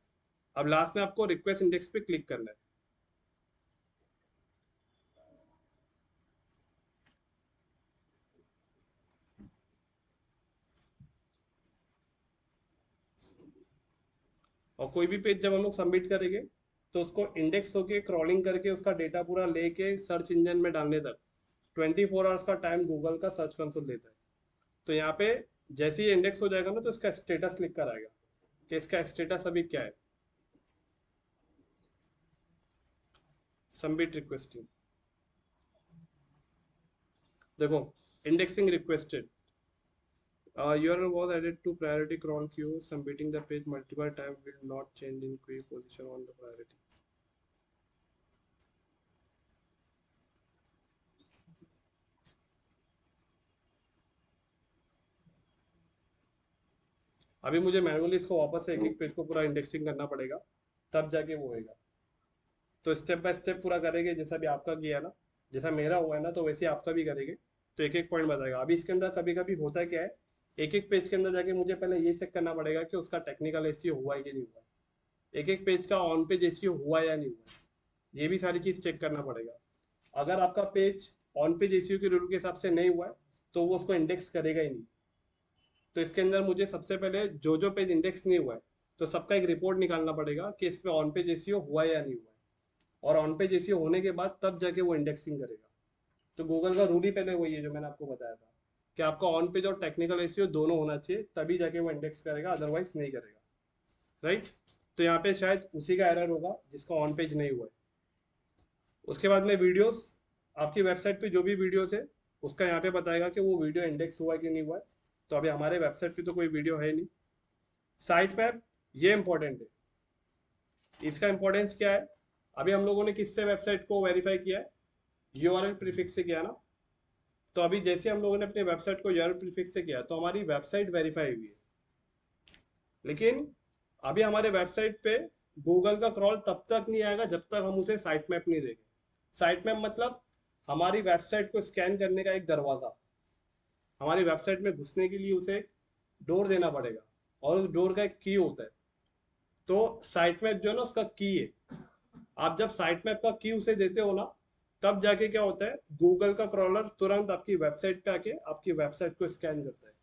अब लास्ट में आपको रिक्वेस्ट इंडेक्स पे क्लिक करना है। और कोई भी पेज जब हम लोग सबमिट करेंगे तो उसको इंडेक्स होके क्रॉलिंग करके उसका डेटा पूरा लेके सर्च इंजन में डालने तक 24 आवर्स का टाइम गूगल का सर्च कंसोल लेता है। तो यहाँ पे जैसे ही इंडेक्स हो जाएगा ना तो इसका स्टेटस लिख कर आएगा कि इसका स्टेटस अभी क्या है। सबमिट रिक्वेस्टिंग, देखो indexing requested, URL was added to priority crawl queue. Submitting the page multiple times will not change in queue position on the priority. अभी मुझे मैनुअली इसको वापस से एक एक पेज को पूरा इंडेक्सिंग करना पड़ेगा, तब जाके वो होएगा। तो स्टेप बाय स्टेप पूरा करेंगे, जैसा भी आपका किया ना, जैसा मेरा हुआ है ना, तो वैसे आपका भी करेंगे। तो एक एक पॉइंट बताएगा। अभी इसके अंदर कभी कभी होता क्या है, एक एक पेज के अंदर जाके मुझे पहले ये चेक करना पड़ेगा कि उसका टेक्निकल एसईओ हुआ है कि नहीं हुआ है, एक एक पेज का ऑन पेज एसईओ हुआ है या नहीं हुआ है, ये भी सारी चीज़ चेक करना पड़ेगा। अगर आपका पेज ऑन पेज एसईओ के रूल के हिसाब से नहीं हुआ है तो वो उसको इंडेक्स करेगा ही नहीं। तो इसके अंदर मुझे सबसे पहले जो जो पेज इंडेक्स नहीं हुआ है तो सबका एक रिपोर्ट निकालना पड़ेगा कि इस पे ऑन पेज एसईओ हुआ है या नहीं हुआ है। और ऑन पेज एसईओ होने के बाद तब जाके वो इंडेक्सिंग करेगा। तो गूगल का रूल ही पहले वही है जो मैंने आपको बताया था कि आपका ऑन पेज और टेक्निकल एसईओ दोनों होना चाहिए, तभी जाके वो इंडेक्स करेगा, अदरवाइज नहीं करेगा। राइट। तो यहाँ पे शायद उसी का एरर होगा जिसका ऑन पेज नहीं हुआ है। उसके बाद में वीडियोस, आपकी वेबसाइट पे जो भी वीडियोस है उसका यहाँ पे बताएगा कि वो वीडियो इंडेक्स हुआ है कि नहीं हुआ है। तो अभी हमारे वेबसाइट पे तो कोई वीडियो है नहीं। साइट मैप, ये इंपॉर्टेंट है। इसका इंपॉर्टेंस क्या है, अभी हम लोगों ने किससे वेबसाइट को वेरीफाई किया है, यूआरएल प्रीफिक्स से किया ना। तो अभी जैसे हम लोगों ने अपने वेबसाइट को यूआरएल प्रीफिक्स से किया तो हमारी वेबसाइट वेरीफाई हुई है। लेकिन अभी हमारे वेबसाइट पे गूगल का क्रॉल तब तक नहीं आएगा जब तक हम उसे साइट मैप नहीं देंगे। साइट मैप मतलब हमारी वेबसाइट को स्कैन करने का एक दरवाज़ा। हमारी वेबसाइट में घुसने के लिए उसे एक डोर देना पड़ेगा और उस डोर का एक की होता है। तो साइट मैप जो है ना उसका की है। आप जब साइट मैप का की उसे देते हो ना, तब जाके क्या होता है, गूगल का क्रॉलर तुरंत आपकी वेबसाइट पे आके आपकी वेबसाइट को स्कैन करता है।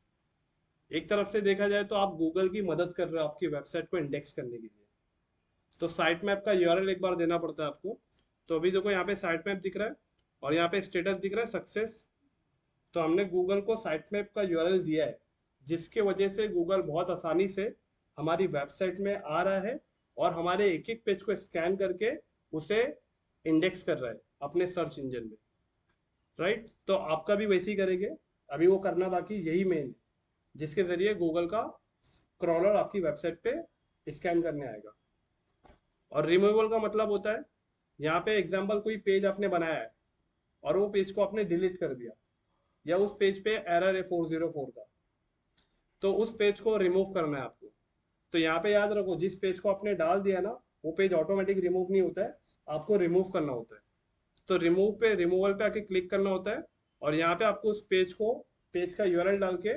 एक तरफ से देखा जाए तो आप गूगल की मदद कर रहे हो आपकी वेबसाइट को इंडेक्स करने के लिए। तो साइट मैप का यूआरएल एक बार देना पड़ता है आपको। तो अभी देखो यहाँ पे साइट मैप दिख रहा है और यहाँ पे स्टेटस दिख रहा है सक्सेस। तो हमने गूगल को साइट मैप का यूआरएल दिया है, जिसके वजह से गूगल बहुत आसानी से हमारी वेबसाइट में आ रहा है और हमारे एक एक पेज को स्कैन करके उसे इंडेक्स कर रहा है अपने सर्च इंजन में। राइट। तो आपका भी वैसे ही करेंगे। अभी वो करना बाकी यही मेन है, जिसके जरिए गूगल का क्रॉलर आपकी वेबसाइट पे स्कैन करने आएगा। और रिमूवल का मतलब होता है, यहाँ पे एग्जाम्पल कोई पेज आपने बनाया है, और वो पेज को आपने डिलीट कर दिया, या उस पेज पे एरर है 404 का, तो उस पेज को रिमूव करना है आपको। तो यहाँ पे याद रखो, जिस पेज को आपने डाल दिया ना, वो पेज ऑटोमेटिक रिमूव नहीं होता है, आपको रिमूव करना होता है। तो रिमूवल पे आके क्लिक करना होता है, और यहाँ पे आपको उस पेज का यूआरएल डाल के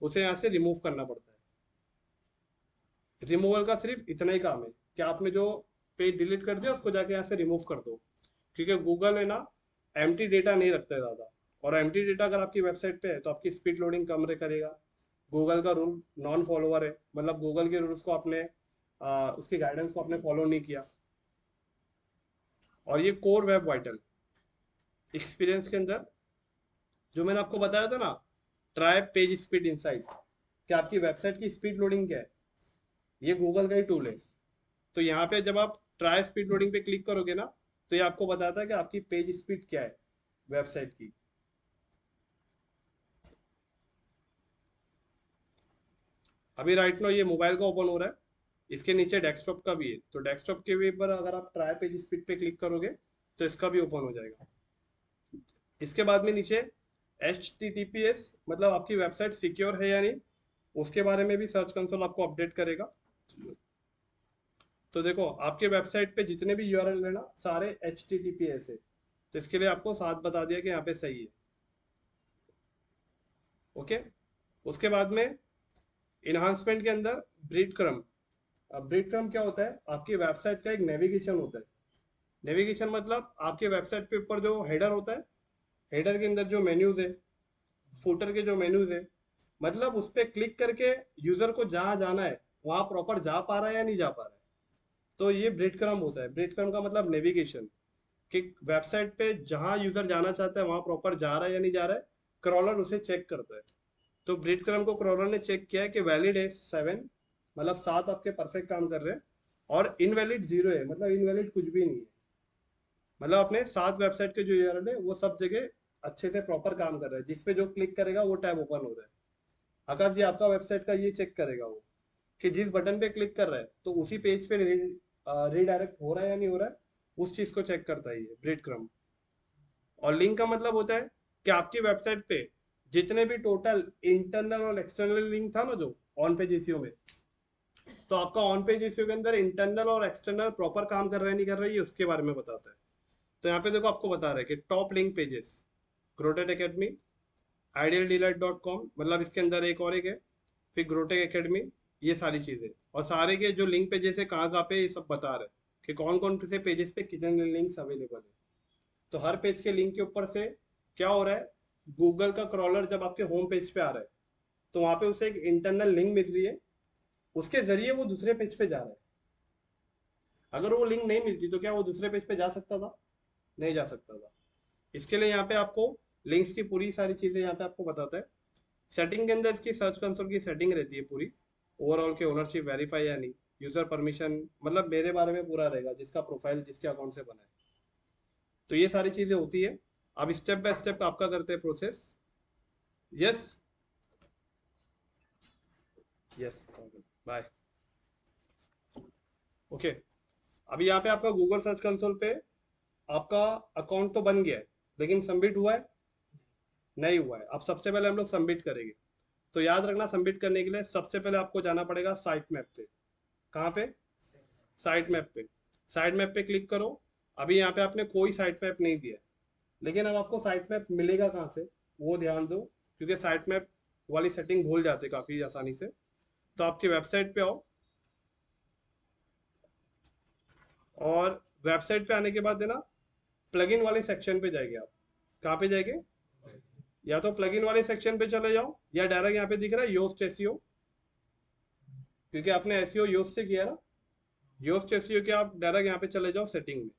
उसे यहाँ से रिमूव करना पड़ता है। रिमूवल का सिर्फ इतना ही काम है कि आपने जो पेज डिलीट कर दिया उसको जाके यहाँ से रिमूव कर दो, क्योंकि गूगल है ना, एम्प्टी डेटा नहीं रखता है ज़्यादा, और एम्प्टी डेटा अगर आपकी वेबसाइट पे है तो आपकी स्पीड लोडिंग कम करेगा। गूगल का रूल नॉन फॉलोअर है, मतलब गूगल के रूल्स को आपने उसकी गाइडेंस को आपने फॉलो नहीं किया। और ये कोर वेब वाइटल एक्सपीरियंस के अंदर जो मैंने आपको बताया था ना, ट्राई पेज स्पीड इनसाइट, कि आपकी वेबसाइट की स्पीड लोडिंग क्या है, ये गूगल का ही टूल है। तो यहाँ पे जब आप ट्राई स्पीड लोडिंग पे क्लिक करोगे ना, तो ये आपको बताता है कि आपकी पेज स्पीड क्या है वेबसाइट की। अभी राइट नाउ ये मोबाइल का ओपन हो रहा है, इसके नीचे डेस्कटॉप का भी है, तो डेस्कटॉप के भी पर अगर आप ट्राई पेज स्पीड पे क्लिक करोगे तो इसका भी ओपन हो जाएगा। इसके बाद में नीचे HTTPS, मतलब आपकी वेबसाइट सिक्योर है या नहीं, उसके बारे में भी सर्च कंसोल आपको अपडेट करेगा। तो देखो, आपके वेबसाइट पे जितने भी यूआरएल है ना, सारे HTTPS है, तो इसके लिए आपको साथ बता दिया कि यहाँ पे सही है। ओके, उसके बाद में इन्हांसमेंट के अंदर ब्रीड क्रम। अब ब्रीड क्रम क्या होता है, आपकी वेबसाइट का एक नेविगेशन होता है। नेविगेशन मतलब आपके वेबसाइट पे ऊपर जो हेडर होता है, हेडर के अंदर जो मेन्यूज है, फुटर के जो मेन्यूज है, मतलब उस पर क्लिक करके यूजर को जहाँ जाना है वहाँ प्रॉपर जा पा रहा है या नहीं जा पा रहा है। तो ये ब्रेड क्रम होता है। ब्रेड क्रम का मतलब नेविगेशन, कि वेबसाइट पे जहाँ यूजर जाना चाहता है वहाँ प्रॉपर जा रहा है या नहीं जा रहा है, क्रॉलर उसे चेक करता है। तो ब्रेड क्रम को क्रॉलर ने चेक किया है कि वैलिड है 7, मतलब 7 आपके परफेक्ट काम कर रहे हैं, और इनवैलिड 0 है, मतलब इनवैलिड कुछ भी नहीं है। मतलब अपने 7 वेबसाइट के जो यूआरएल है वो सब जगह अच्छे से प्रॉपर काम कर रहा है, जिसपे जो क्लिक करेगा वो टैब ओपन हो रहा है। आकाश जी, आपका वेबसाइट का ये चेक करेगा वो, कि जिस बटन पे क्लिक कर रहा है तो उसी पेज पे रीडायरेक्ट हो रहा है या नहीं हो रहा है, उस चीज को चेक करता है ये ब्रेड क्रम। और लिंक का मतलब होता है कि आपकी वेबसाइट पे जितने भी टोटल इंटरनल और एक्सटर्नल लिंक था ना, जो ऑन पेज एसईओ में, तो आपका ऑन पेज एसईओ के अंदर इंटरनल और एक्सटर्नल प्रॉपर काम कर रहा है नहीं कर रहा है, ये उसके बारे में बताता है। तो यहाँ पे देखो, आपको बता रहा है कि top link pages, Growtech academy, idealdelight.com, मतलब इसके अंदर एक है, फिर ग्रोटेक एकेडमी, ये सारी चीजें, और सारे के जो लिंक पेजेस है कहाँ कहाँ पे, ये सब बता रहे हैं कि कौन कौन से पेजेस पे कितने लिंक्स अवेलेबल है। तो हर पेज के लिंक के ऊपर से क्या हो रहा है, गूगल का क्रॉलर जब आपके होम पेज पे आ रहा है तो वहां पे उसे एक इंटरनल लिंक मिल रही है, उसके जरिए वो दूसरे पेज पे जा रहा है। अगर वो लिंक नहीं मिलती तो क्या वो दूसरे पेज पे जा सकता था? नहीं जा सकता था। इसके लिए यहाँ पे आपको लिंक्स की पूरी सारी चीजें यहाँ पे आपको बताता है। सेटिंग के अंदर इसकी सर्च कंसोल की सेटिंग रहती है पूरी, ओवरऑल के ओनरशिप वेरीफाई या नहीं, यूजर परमिशन, मतलब मेरे बारे में पूरा रहेगा, जिसका प्रोफाइल जिसके अकाउंट से बना है। तो ये सारी चीजें होती है। अब स्टेप बाय स्टेप आपका करते हैं process. Yes, yes, bye. Okay, अभी यहाँ पे आपका गूगल सर्च कंसोल पे आपका अकाउंट तो बन गया है, लेकिन सबमिट हुआ है? नहीं हुआ है। अब सबसे पहले हम लोग सबमिट करेंगे। तो याद रखना, सबमिट करने के लिए सबसे पहले आपको जाना पड़ेगा साइट मैप पे। कहाँ पे? साइट मैप पे। साइट मैप पे क्लिक करो। अभी यहाँ पे आपने कोई साइट मैप नहीं दिया है, लेकिन अब आपको साइट मैप मिलेगा कहाँ से, वो ध्यान दो, क्योंकि साइट मैप वाली सेटिंग भूल जाते काफ़ी आसानी से। तो आपकी वेबसाइट पे आओ, और वेबसाइट पे आने के बाद है ना, प्लगइन वाले सेक्शन पे जाएंगे आप। कहाँ पे जाएंगे? या तो प्लगइन वाले सेक्शन पे चले जाओ, या डायरेक्ट यहाँ पे दिख रहा है योस्ट एसईओ, क्योंकि आपने एसईओ योस्ट से किया ना, योस्ट एसईओ के आप डायरेक्ट यहाँ पे चले जाओ सेटिंग में।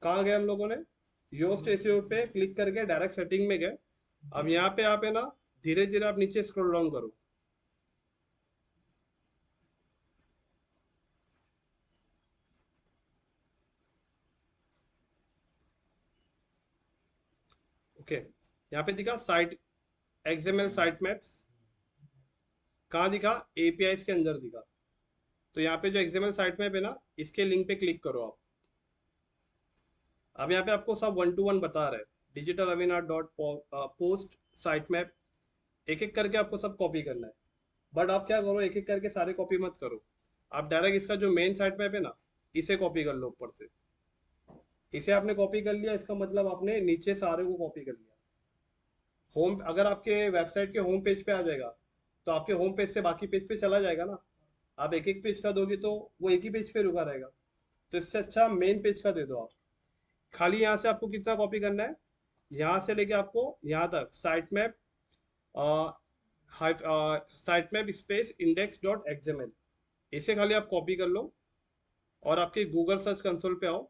कहाँ गए हम लोगों ने? योस्ट एसईओ पे क्लिक करके डायरेक्ट सेटिंग में गए। अब यहाँ पे आप है ना, धीरे धीरे आप नीचे स्क्रॉल डाउन करो। ओके, यहाँ पे दिखा साइट एक्सएमएल साइट मैप्स, कहाँ दिखा? एपीआई के अंदर दिखा। तो यहाँ पे जो XML साइट मैप है ना, इसके लिंक पे क्लिक करो आप। अब यहाँ पे आपको सब 1 to 1 बता रहा है, digital Avinash dot post site map, एक एक करके आपको सब कॉपी करना है। बट आप क्या करो, एक एक करके सारे कॉपी मत करो, आप डायरेक्ट इसका जो मेन साइट मैप है ना, इसे कॉपी कर लो ऊपर से। इसे आपने कॉपी कर लिया, इसका मतलब आपने नीचे सारे को कॉपी कर लिया। होम, अगर आपके वेबसाइट के होम पेज पे आ जाएगा, तो आपके होम पेज से बाकी पेज पे चला जाएगा ना। आप एक एक पेज का दोगे तो वो एक ही पेज पे रुका रहेगा। तो इससे अच्छा मेन पेज का दे दो आप। खाली यहाँ से आपको कितना कॉपी करना है, यहाँ से लेके आपको यहाँ तक site map, site map space index dot XML, इसे खाली आप कॉपी कर लो और आपके गूगल सर्च कंसोल पे आओ।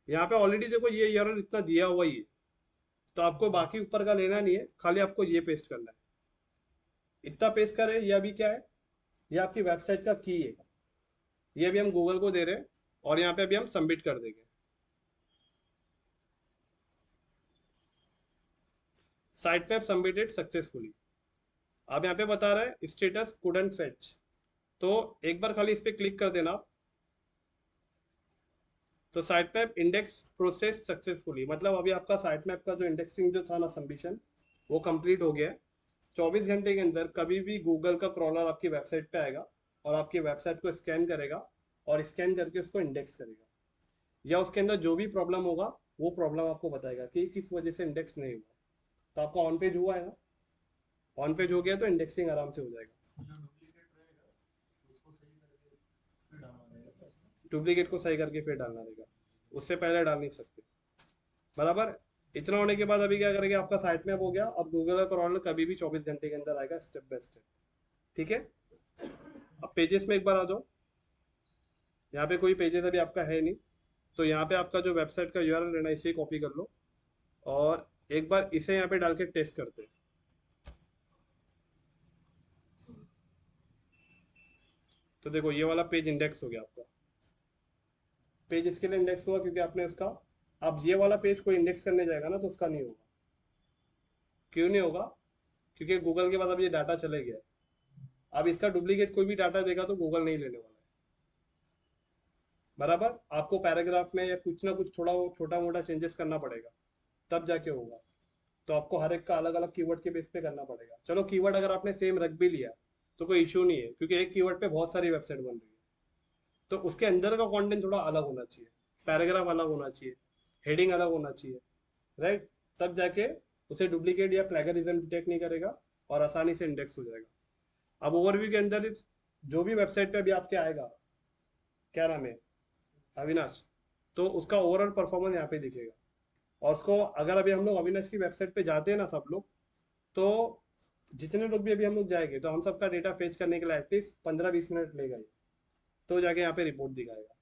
यहाँ पे ऑलरेडी देखो ये यूआरएल इतना दिया हुआ ही है, तो आपको बाकी ऊपर का लेना नहीं है, खाली आपको ये पेस्ट करना है। इतना पेस्ट करें, ये अभी क्या है, ये आपकी वेबसाइट का की है, ये अभी हम गूगल को दे रहे हैं और यहाँ पे अभी हम सबमिट कर देंगे। Site map submitted successfully. अब यहाँ पे बता रहा है स्टेटस कुडंट फेच, तो एक बार खाली इस पे क्लिक कर देना आप। तो site map index process successfully, मतलब अभी आपका साइट मैप का जो इंडेक्सिंग जो था ना सबमिशन, वो कंप्लीट हो गया है। 24 घंटे के अंदर कभी भी गूगल का क्रॉलर आपकी वेबसाइट पे आएगा और आपकी वेबसाइट को स्कैन करेगा और स्कैन करके उसको इंडेक्स करेगा, या उसके अंदर जो भी प्रॉब्लम होगा वो प्रॉब्लम आपको बताएगा कि किस वजह से इंडेक्स नहीं हुआ। तो आपका ऑन पेज हुआ है ना, ऑन पेज हो गया तो इंडेक्सिंग आराम से हो जाएगा। जो डुप्लीकेट रहेगा उसको सही करके फिर डालना रहेगा। डुप्लीकेट को सही करके फिर डालना रहेगा, उससे पहले डाल नहीं सकते। बराबर। इतना होने के बाद अभी क्या करेंगे, आपका साइट मैप हो गया। अब गूगल का क्रॉलर कभी भी 24 घंटे के अंदर आएगा, स्टेप बाय स्टेप। ठीक है। अब पेजेस में एक बार आ जाओ। यहाँ पे कोई पेजेस अभी आपका है नहीं, तो यहाँ पे आपका जो वेबसाइट का यूआरएल है ना, इसे कॉपी कर लो और एक बार इसे यहाँ पे डाल के टेस्ट करते हैं। तो देखो ये वाला पेज इंडेक्स हो गया आपका। पेज इसके लिए इंडेक्स हुआ क्योंकि आपने उसका, अब ये वाला पेज कोई इंडेक्स करने जाएगा ना तो उसका नहीं होगा। क्यों नहीं होगा? क्योंकि गूगल के पास अब ये डाटा चले गया है। अब इसका डुप्लीकेट कोई भी डाटा देगा तो गूगल नहीं लेने वाला है। बराबर। आपको पैराग्राफ में या कुछ ना कुछ थोड़ा छोटा मोटा चेंजेस करना पड़ेगा, तब जाके होगा। तो आपको हर एक का अलग अलग कीवर्ड के बेस पे करना पड़ेगा। चलो कीवर्ड अगर आपने सेम रख भी लिया तो कोई इशू नहीं है, क्योंकि एक कीवर्ड पे बहुत सारी वेबसाइट बन रही है, तो उसके अंदर का कंटेंट थोड़ा अलग होना चाहिए, पैराग्राफ अलग होना चाहिए, हेडिंग अलग होना चाहिए, राइट। तब जाके उसे डुप्लीकेट या प्लेगरिज्म डिटेक्ट नहीं करेगा और आसानी से इंडेक्स हो जाएगा। अब ओवरव्यू के अंदर जो भी वेबसाइट पे अभी आपके आएगा, क्या नाम है, अविनाश, तो उसका ओवरऑल परफॉर्मेंस यहाँ पे दिखेगा। और उसको अगर अभी हम लोग अविनाश की वेबसाइट पे जाते हैं ना सब लोग, तो जितने लोग भी अभी हम लोग जाएंगे तो हम सबका डेटा फेच करने के लिए एटलीस्ट 15-20 मिनट लेगा ही। तो जाके यहाँ पे रिपोर्ट दिखाएगा,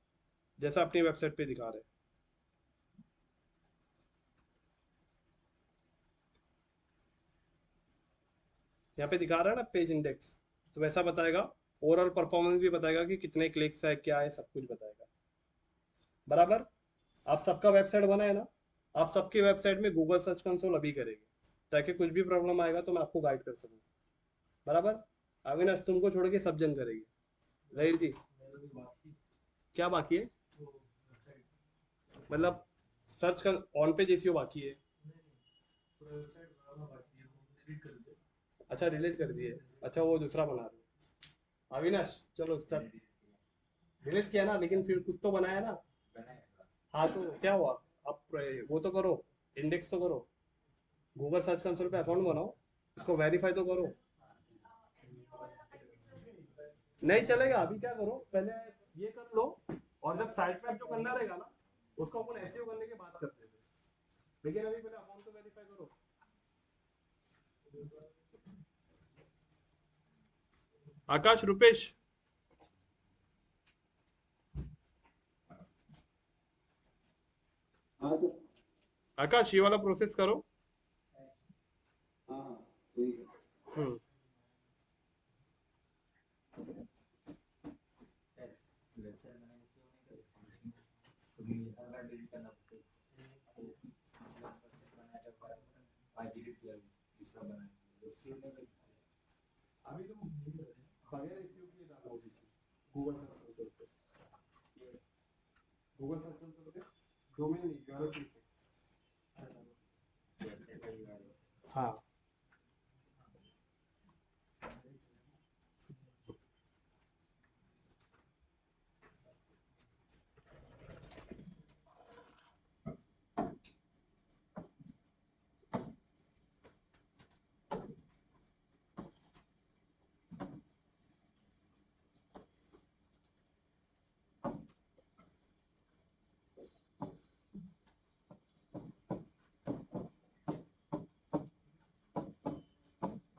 जैसा अपनी वेबसाइट पे दिखा रहे हैं। यहाँ पे दिखा रहा है ना पेज इंडेक्स, तो वैसा बताएगा। ओवरऑल परफॉर्मेंस भी बताएगा कि कितने क्लिक्स है, क्या है, सब कुछ बताएगा। बराबर। आप सबका वेबसाइट बना है ना, आप सबकी वेबसाइट में गूगल सर्च कंसोल अभी करेंगे, ताकि कुछ भी प्रॉब्लम आएगा तो मैं आपको गाइड कर सकूँ। बराबर। अविनाश तुमको छोड़ के सब जन करेंगे, राइट जी। मेरा भी बाकी क्या बाकी है? वो वेबसाइट मतलब सर्च कर ऑन पेज एसईओ बाकी है। नहीं पूरा वेबसाइट बनाना बाकी है, वो डिलीट कर दे। अच्छा रिलीज कर दिए। अच्छा वो दूसरा बना रहे हो। अविनाश चलो स्टार्ट। डिलीट किया ना, लेकिन फिर कुछ तो बनाया ना। हाँ तो क्या हुआ? अब वो तो करो, इंडेक्स तो करो, गूगल सर्च कंसोल पे अकाउंट बनाओ, इसको वेरीफाई तो करो। नहीं चलेगा, अभी क्या करो, पहले ये कर लो, और जब साइट मैप जो करना रहेगा ना, उसको अपन एसईओ करने के बाद करते हैं। लेकिन अभी पहले अकाउंट तो वेरीफाई करो। आकाश, रुपेश, हाँ सर। आकाश ये वाला प्रोसेस करो। हाँ हाँ ठीक है। हम्म। अभी तुम बगैर एसईओ के डालो। गूगल सर्च करते गूगल सर्च करते डोमेन नहीं यूआरएल ठीक है हाँ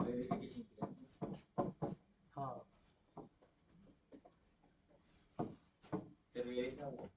वेरिफिकेशन के लिए हाँ फिर वेरीफाई हुआ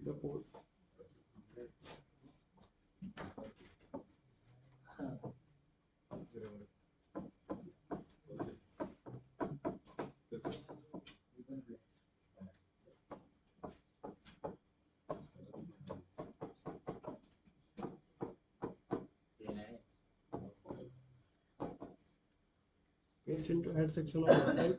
the post paste into head section of website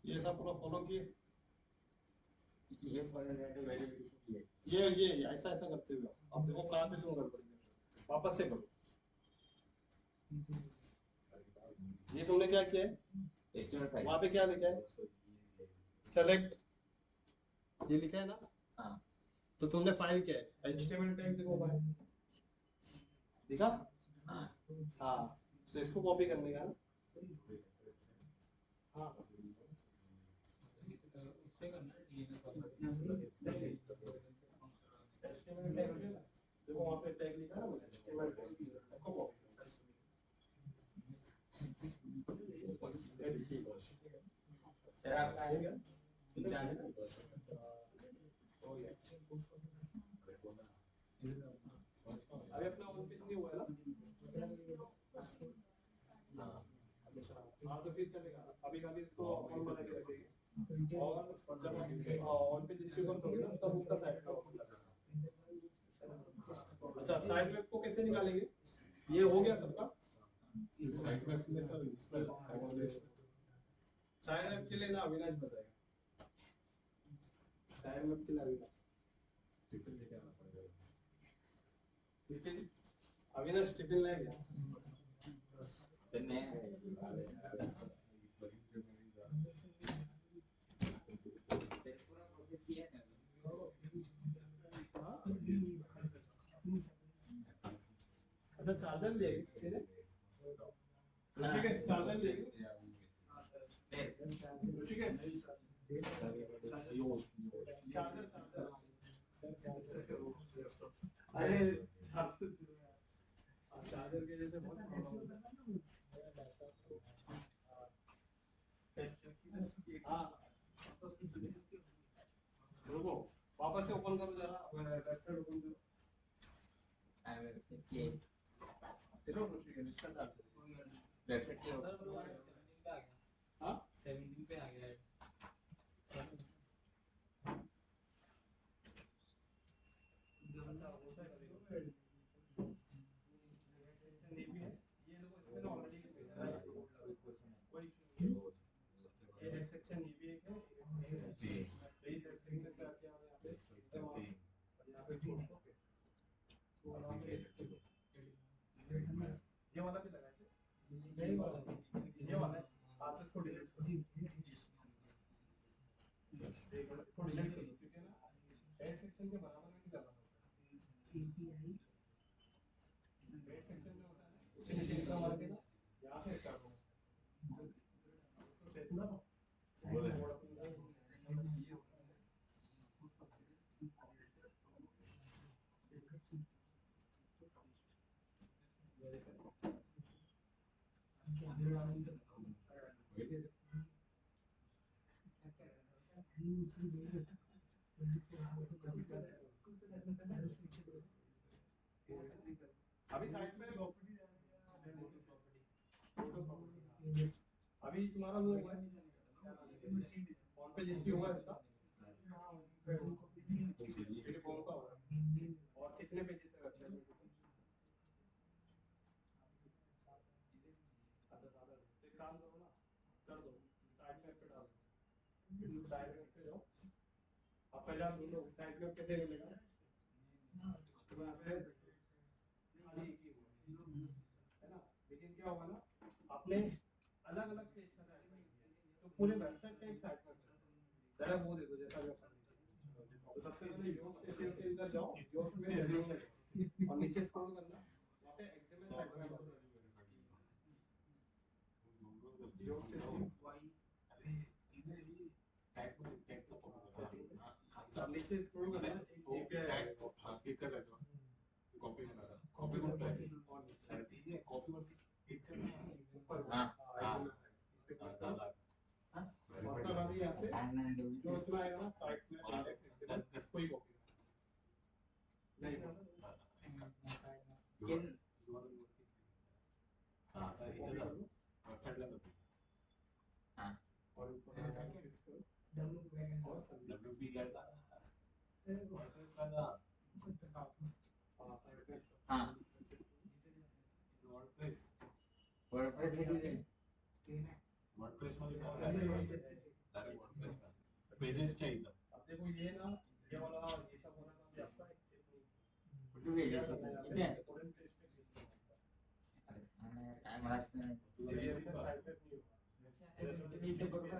ये सब पूरा फॉलो किए, ये फॉलो रहते वेरिफिकेशन किए। ये ऐसा ऐसा करते हुए अब देखो कहाँ पे तुम गड़बड़ कर रहे हो। वापस से करो। ये तुमने क्या किया है, एस्टिमेट फाइल वहाँ पे क्या लिखा है, सेलेक्ट, ये लिखा है ना। हाँ तो तुमने फाइल क्या है, HTML टैग देखो भाई, दिखा। हाँ हाँ तो इसको कॉपी करने का ना। हाँ HTML टैग देखो वहाँ पे टैग लिखा है ना, HTML टैग इसको कॉपी सर आपका आएगा इंचार्ज है ना? अभी अपना वन पेज नहीं हुआ है ना। हाँ हाँ तो फिर चलेगा, अभी खाली इसको ऑन बना के रखेंगे और जब ऑन पेज इश्यू कर दोगे ना तब उसका साइड का ऑप्शन लगेगा। अच्छा साइड वेब को कैसे निकालेंगे, ये हो गया सबका। साइड वेब के लिए साइड वेब के लिए ना अविनाश बताएगा, साइड वेब के लिए अविनाश टिफिन लेके आना पड़ेगा। टिफिन अविनाश टिफिन ले गया। तो मैं पूरा प्रोसेस किया है अच्छा चार्जर ले ऋषिकेश, चार्जर ले ऋषिकेश, चार्जर चार्जर अरे चार्जर के जैसे बहुत हाँ रुको वापस से ओपन करो जरा, वेबसाइट ओपन करो। देखो ऋषिकेश इसका चार्जर वेबसाइट के हाँ 17 पे आ गया है। ये वाला भी लगा है, ये वाला है, आप इसको डिलीट करो, इसको डिलीट करो क्योंकि ना एड सेक्शन के बराबर में नहीं करना पड़ता। एड सेक्शन में होता है ना उसे नीचे इतना मार के ना यहाँ से स्टार्ट होगा पूरा अभी साइड में अभी तुम्हारा वो हुआ है फोन पे जिसकी हुआ है इसका मेरे फोन का हुआ है और कितने पेजेस है वेबसाइट में टोटल। अच्छा ज्यादा नहीं। तो एक काम करो ना, कर दो साइड में पे डाल दो, साइड में पे जाओ। अब पहले आप ढूंढो साइड में कैसे मिलेगा। देखो यहाँ पे खाली एक ही हुआ है ना, लेकिन क्या होगा ना, आपने अलग अलग पेज का साइड तो पूरे वेबसाइट का एक साइड पर जरा वो देखो जैसा जो तो सबसे पहले योर पेज के अंदर जाओ, योर में हेडिंग है और नीचे स्क्रॉल करना, वहाँ पे एक्सएमएल साइड में जाओ, योर सब नीचे स्क्रॉल करना, एक API कॉपी कर रहे हो, कॉपी कर रहा था, कॉपी करता है और ठीक है कॉपी वर्क ठीक कर रहा है ऊपर हाँ उसका बाद यहाँ पे जो इसमें आएगा ना साइट में इंडेक्स इसको ही कॉपी नहीं हाँ इधर वेबसाइट ला दो और ऊपर और WP लगा वर्डप्रेस लगा साइड में हाँ वर्डप्रेस वर्डप्रेस मध्ये काय आहे डायरेक्ट वर्डप्रेस का पेजेस च्या इथं अब देखो ये ना, ये वाला ये सब होना ना, ये आपका एक्सेप्ट नहीं कुठे गेले इथे स्टूडेंट पेज पे क्लिक करना अरे काय मला ये अभी तक साइड पे नहीं हुआ, इथे बरोबर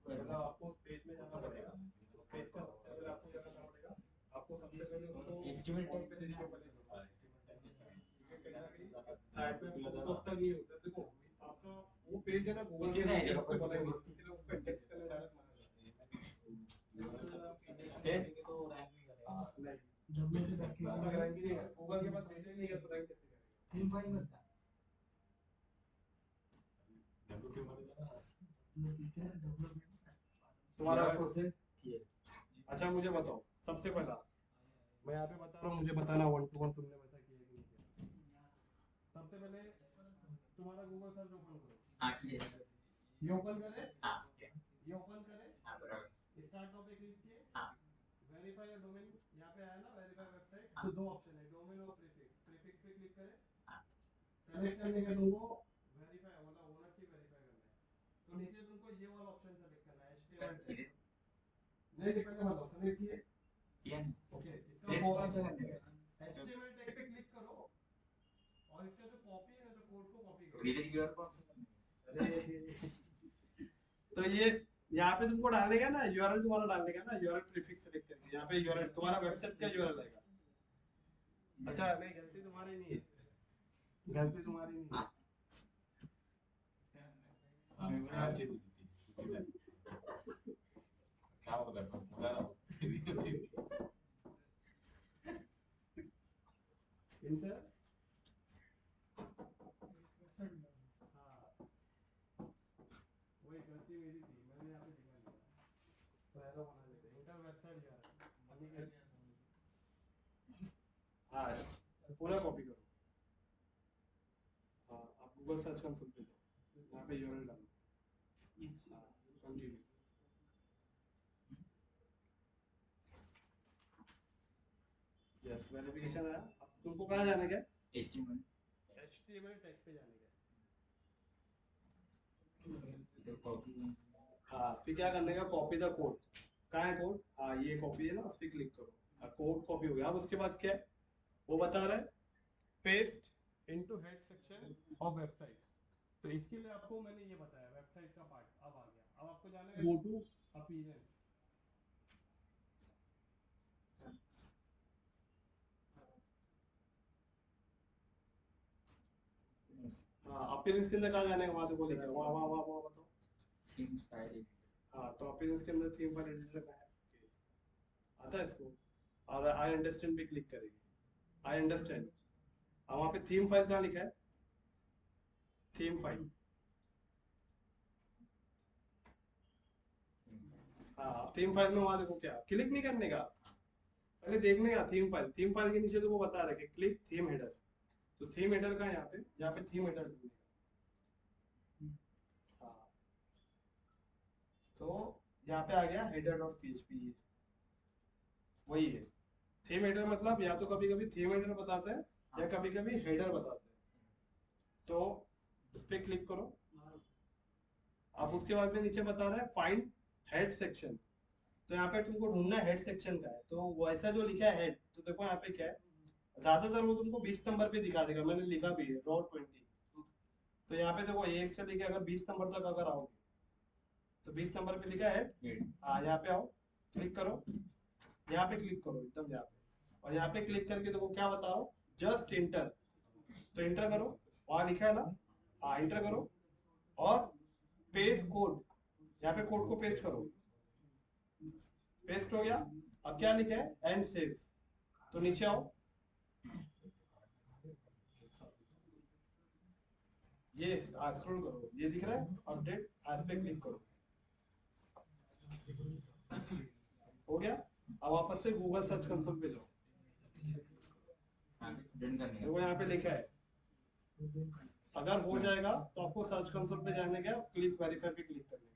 मतलब आपको उस पेज में जाना पड़ेगा, उस पेज का सबसे पहले आपको क्या करना पड़ेगा, आपको सबसे पहले उसको Estimate कॉल पे रेशियो पहले साइड पे उस तक नहीं होता, देखो आपका वो पेज है ना गूगल नीचे पे जाएगा, पे बनाएंगे, इसके लिए उसको इंडेक्स करना डायरेक्ट माना सेट तो रैंक नहीं करेगा नहीं तब तक रैंक ही नहीं है, गूगल के पास डेटा ही नहीं है तो रैंक कैसे करेगा, थीम फाइल बनता WP मध्ये जाना तुम्हारा प्रोसेस ये अच्छा मुझे बताओ, सबसे पहला मैं यहाँ पे बता रहा हूँ, मुझे बताना 1 to 1 तुमने वैसा किया कि नहीं किया। सबसे पहले तुम्हारा गूगल सर्च ओपन करो, हाँ ये ये ओपन करे, हाँ ये ओपन करे, हाँ बराबर स्टार्ट नाउ पे क्लिक किए, हाँ वेरीफाई योर डोमेन यहाँ पे आया ना, वेरीफाई वेबसाइट, तो दो ऑप्शन है, डोमेन और प्रीफिक्स, प्रीफिक्स पे क्लिक करें, हाँ सेलेक्ट करने के तुमको वेरीफाई वाला ओनरशिप वेरीफाई करना है, तो नीचे तुमको ये वाला ऑप्शन सेलेक्ट करना है, HTML नहीं पहले बताओ, सेलेक्ट किए, ये ओके, इसका डेट कौन सा करने का HTML टैग पे क्लिक करो और इसका जो कॉपी है ना, जो कोड को कॉपी करो, डिलीट यूआर कौन सा करने का तो ये यहाँ पे तुमको डालने का ना, यूआरएल तुम्हारा डालने का ना, यूआरएल प्रीफिक्स सेलेक्ट करके यहाँ पे यूआरएल तुम्हारा वेबसाइट का यूआरएल आएगा, अच्छा नहीं गलती तुम्हारी नहीं है, गलती तुम्हारी नहीं है, हाँ ये क्या होता है पूरा इंटर हाँ वही गलती मेरी थी, मैंने यहाँ पे लिखा लिया, पहला बना लेते हैं इंटर वेबसाइट यूआरएल, हाँ पूरा कॉपी करो, हाँ आप गूगल सर्च कंसोल पे जाओ, यहाँ पे यूआरएल डालो, हाँ कंटिन्यू, यस वेरिफिकेशन आया, अब तुमको कहाँ जाने का है, HTML HTML टैग पे जाने का इधर कॉपी है, हाँ फिर क्या करने का, कॉपी द कोड, कहाँ है कोड, हाँ ये कॉपी है ना, उस पर क्लिक करो, हाँ कोड कॉपी हो गया, अब उसके बाद क्या है वो बता रहा है, paste into head section of website, तो इसके लिए आपको मैंने ये बताया वेबसाइट का पार्ट अब आ गया, अब आपको जाना है गो टू अपीयरेंस, हाँ अपीयरेंस के अंदर कहाँ जाने का, वहां से बोलेगा वहाँ वहाँ वहाँ वहाँ बताओ, थीम फाइल हाँ तो अपीयरेंस के अंदर थीम फाइल एडिटर का है, आता है इसको, और आई अंडरस्टैंड पे क्लिक करेंगे, आई अंडरस्टैंड, अब वहाँ पे थीम फाइल कहाँ लिखा है, थीम फाइल, हाँ थीम फाइल में वहाँ देखो क्या, क्लिक नहीं करने का, पहले देखने का थीम फाइल के नीचे तो वो बता रहा है कि क्लिक थीम हेडर, तो थीम हेडर का यहाँ पे थीम हेडर ढूंढने का, हाँ तो यहाँ पे आ गया header.php, वही है थीम हेडर, मतलब या तो कभी कभी थीम हेडर बताता है या कभी कभी हेडर बताता है, तो उस पर क्लिक करो, अब उसके बाद में नीचे बता रहा है फाइंड हेड सेक्शन, तो यहाँ पे तुमको ढूंढना है हेड सेक्शन का है, तो वैसा जो लिखा है हेड, तो देखो यहाँ पे क्या है ज्यादातर वो तुमको 20 नंबर पे दिखा देगा, मैंने लिखा भी है ड्रॉ 20। तो यहाँ पे देखो 1 से लेके अगर 20 नंबर तक अगर आओगे तो 20 नंबर पे लिखा है। हाँ यहाँ पे आओ, क्लिक करो, यहाँ पे क्लिक करो एकदम यहाँ पे, और यहाँ पे क्लिक करके देखो क्या बताओ, जस्ट इंटर। तो इंटर करो, वहां लिखा है ना, हाँ इंटर करो और पेस्ट कोड, यहाँ पे कोड को पेस्ट करो। पेस्ट हो गया। अब क्या लिखा है, एंड सेव। तो नीचे आओ, ये स्क्रॉल करो, ये दिख रहा है अपडेट, आज पे क्लिक करो। हो गया। अब वापस से गूगल सर्च कंसोल पे जाओ, डन करने देखो यहाँ पे लिखा है। अगर हो जाएगा तो आपको सर्च कंसोल पे जाने का, क्लिक वेरीफाई पे क्लिक करने का।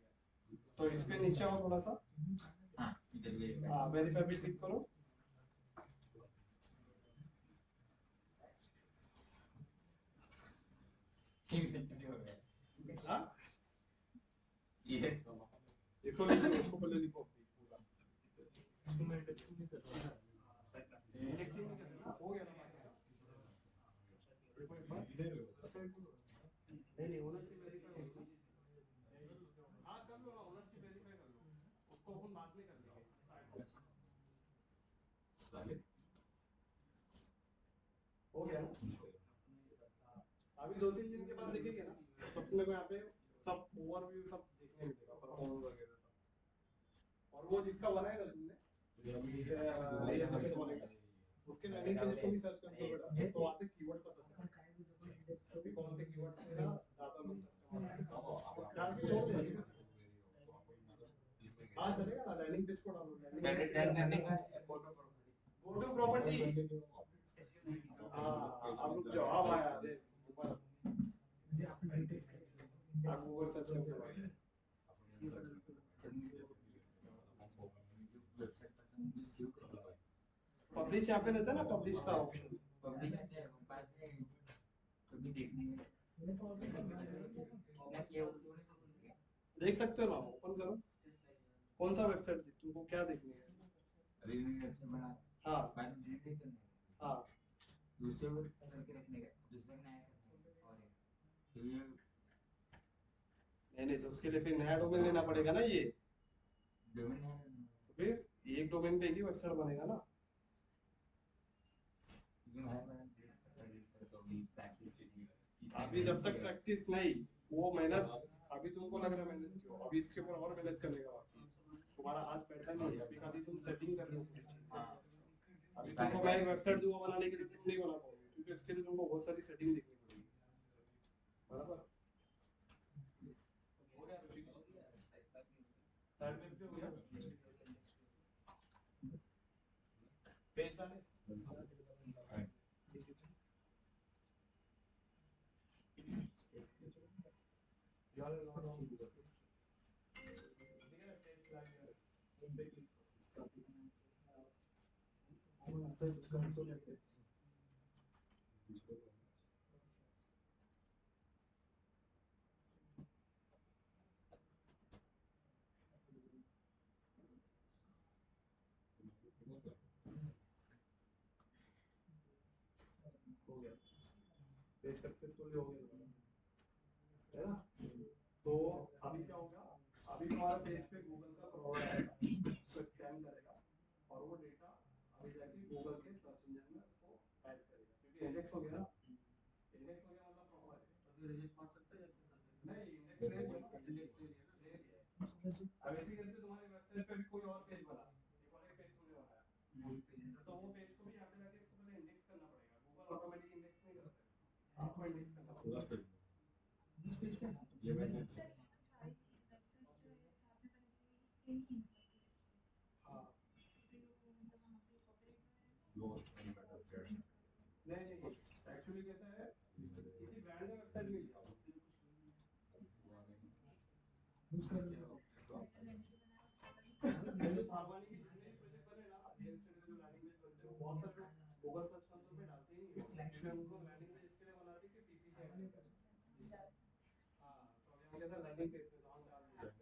तो इस पे नीचे आओ थोड़ा सा, हाँ इधर भी हाँ वेरीफाई पे क्लिक करो। किसी हो गया हाँ ये लिखो लिखो, उसको पहले लिखो पूरा। इंडेक्सिंग नहीं करना ना, हो गया ना। देखो एक बार, नहीं ओनरशिप वेरीफाई हो गया। हाँ कर लो ना, ओनरशिप वेरीफाई कर लो, उसको अपन बाद में कर लेंगे। हो गया ना। अभी 2-3 दिन के बाद देखेंगे ना, तो अपने को यहाँ पे सब ओवरव्यू सब देखने मिलेगा, परफॉर्मेंस वगैरह सब। और वो जिसका बनाएगा तुमने, ये सबसे बोलेगा, उसके लैंडिंग पेज को भी सर्च करके बेटा, तो वहाँ से कीवर्ड पता चलेगा कि कौन से कीवर्ड से ना ज्यादा लोग कस्टमर डाल के छोड़ देंगे। हाँ चलेगा ना, लैंडिंग पेज को डालो, पहले डन करने का फोटो गो टू प्रॉपर्टी। हाँ अब रुक जाओ, अब आया देख ऊपर, आप गूगल सर्च करके लगाओ। वेबसाइट पर तुम सेव कर दो पब्लिश यहाँ पे रहता है ना, पब्लिश का ऑप्शन, पब्लिक है वो बाद में कभी देखने में ना किया वो देख सकते हो ना, ओपन करो। कौन सा वेबसाइट तुमको क्या देखनी है? अभी मैं वेबसाइट बना हाँ बाद में डिलीट करना है, हाँ दूसरे को करके रखने का, दूसरे में नया करना है और एक तो ये नहीं तो उसके लिए फिर नया डोमेन लेना पड़ेगा ना ये, डोमेन है तो फिर एक डोमेन पे ही वेबसाइट बनेगा ना। क्योंकि हमारे पास डिलीट कर तो भी प्रैक्टिस के लिए अभी जब तक प्रैक्टिस नहीं, वो मेहनत, अभी तुमको लग रहा है मेहनत क्यों, अभी इसके ऊपर और मेहनत करने का बाकी है। तुम्हारा हाथ बैठा नहीं है, अभी खाली तुम सेटिंग कर रहे हो पूरी चीज। हाँ अभी तुमको मैं एक वेबसाइट दूंगा बनाने के लिए, तुम नहीं बना पाओगे, क्योंकि इसके लिए तुमको बहुत सारी सेटिंग देखनी पड़ेगी। बराबर हो गया, साइड में हो गया, पेज डाले। You are not on Google. ठीक है, टेस्ट लाइव है, उन पे क्लिक करो। और सर्च कंसोल पे हो गया, पेज सक्सेसफुल हो गया तुम्हारा, है ना। तो अभी क्या होगा, अभी तुम्हारा पेज पे गूगल का क्राउड आएगा, उसको स्कैन करेगा और वो डेटा अभी जाके गूगल के सर्च इंजन में उसको टाइप करेगा, क्योंकि इंडेक्स हो गया ना। इंडेक्स हो गया मतलब प्रॉपर है, तो रिजेक्ट मार सकता है या नहीं, इंडेक्स ले लिया, इंडेक्स ले लिया। अब ऐसे करके तुम्हारे वेबसाइट पे भी कोई और पेज बना, एक और एक पेज तुमने बनाया, तो वो पेज को भी यहाँ पे जाके इसको पहले इंडेक्स करना पड़ेगा। गूगल ऑटोमेटिक इंडेक्स नहीं करता है, आपको इंडेक्स करना पड़ेगा। ये मैंने हाँ लोस्ट नहीं नहीं एक्चुअली कैसा है, किसी ब्रांड का वेबसाइट मिल गया जो सागवानी के जितने भी प्रोजेक्ट बने ना, रियल एस्टेट के जो लैंडिंग पेज बनते हैं, वो बहुत सारे लोग गूगल सर्च कंसोल पे डालते ही नहीं है, एक्चुअली हम लोग लैंडिंग पेज इसके लिए बनाते हैं कि पीपीसी ऐड करें। हाँ तो अभी हम कैसा लैंडिंग पेज पे नाम डाल देते हैं,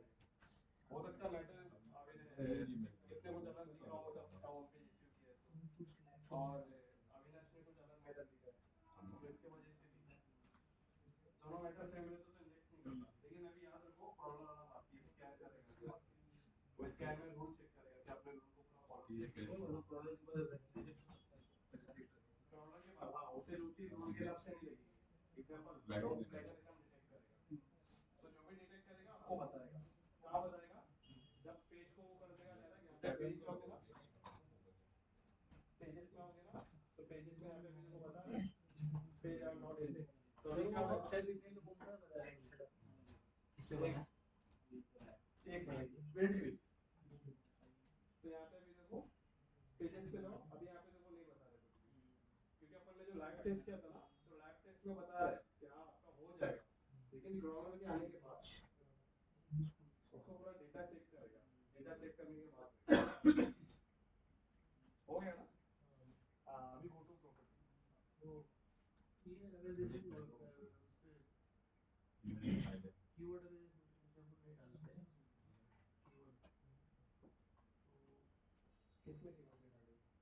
हो सकता है मैटर अभी कितने को ज़्यादा दिख रहा हो, जब होम पेज इश्यू किया है तो, और अविनाश ने कुछ स्कैन में रूल चेक करेगा कि आपने रूल को पूरा फॉलो ये किया कैसे? मतलब प्रोजेक्ट के बाद क्रॉलर के बाद हाँ उसे रूल की हिसाब से नहीं लगेगी एग्जांपल Background प्लेगरिज्म डिटेक्ट करेगा तो जो भी डिटेक्ट करेगा आपको बताएगा क्या बताएगा जब पेज को वो कर देगा डायरेक्ट यहाँ पे पेज पे होगा ना पेजेस में होंगे ना तो पेजेस में यहाँ पे मेरे को बता रहा है पेज आर नॉट इन तो अभी क्या होगा एक मिनट वेट वेट तो यहाँ पे भी देखो पेजेस पे जाओ अभी यहाँ पे देखो नहीं बता रहे कुछ भी क्योंकि अपन ने जो लाइव टेस्ट किया था ना तो लाइव टेस्ट में बता रहा है कि हाँ आपका हो जाएगा लेकिन क्रॉलर के आने के बाद उसको पूरा डेटा चेक करेगा डेटा चेक करने के बाद हो गया ना अभी गो टू प्रॉपर्टी तो ये अगर जैसे कीवर्ड अगर एग्जांपल नहीं डालते हैं कीवर्ड तो किसमें कीवर्ड नहीं डालेंगे तो अपना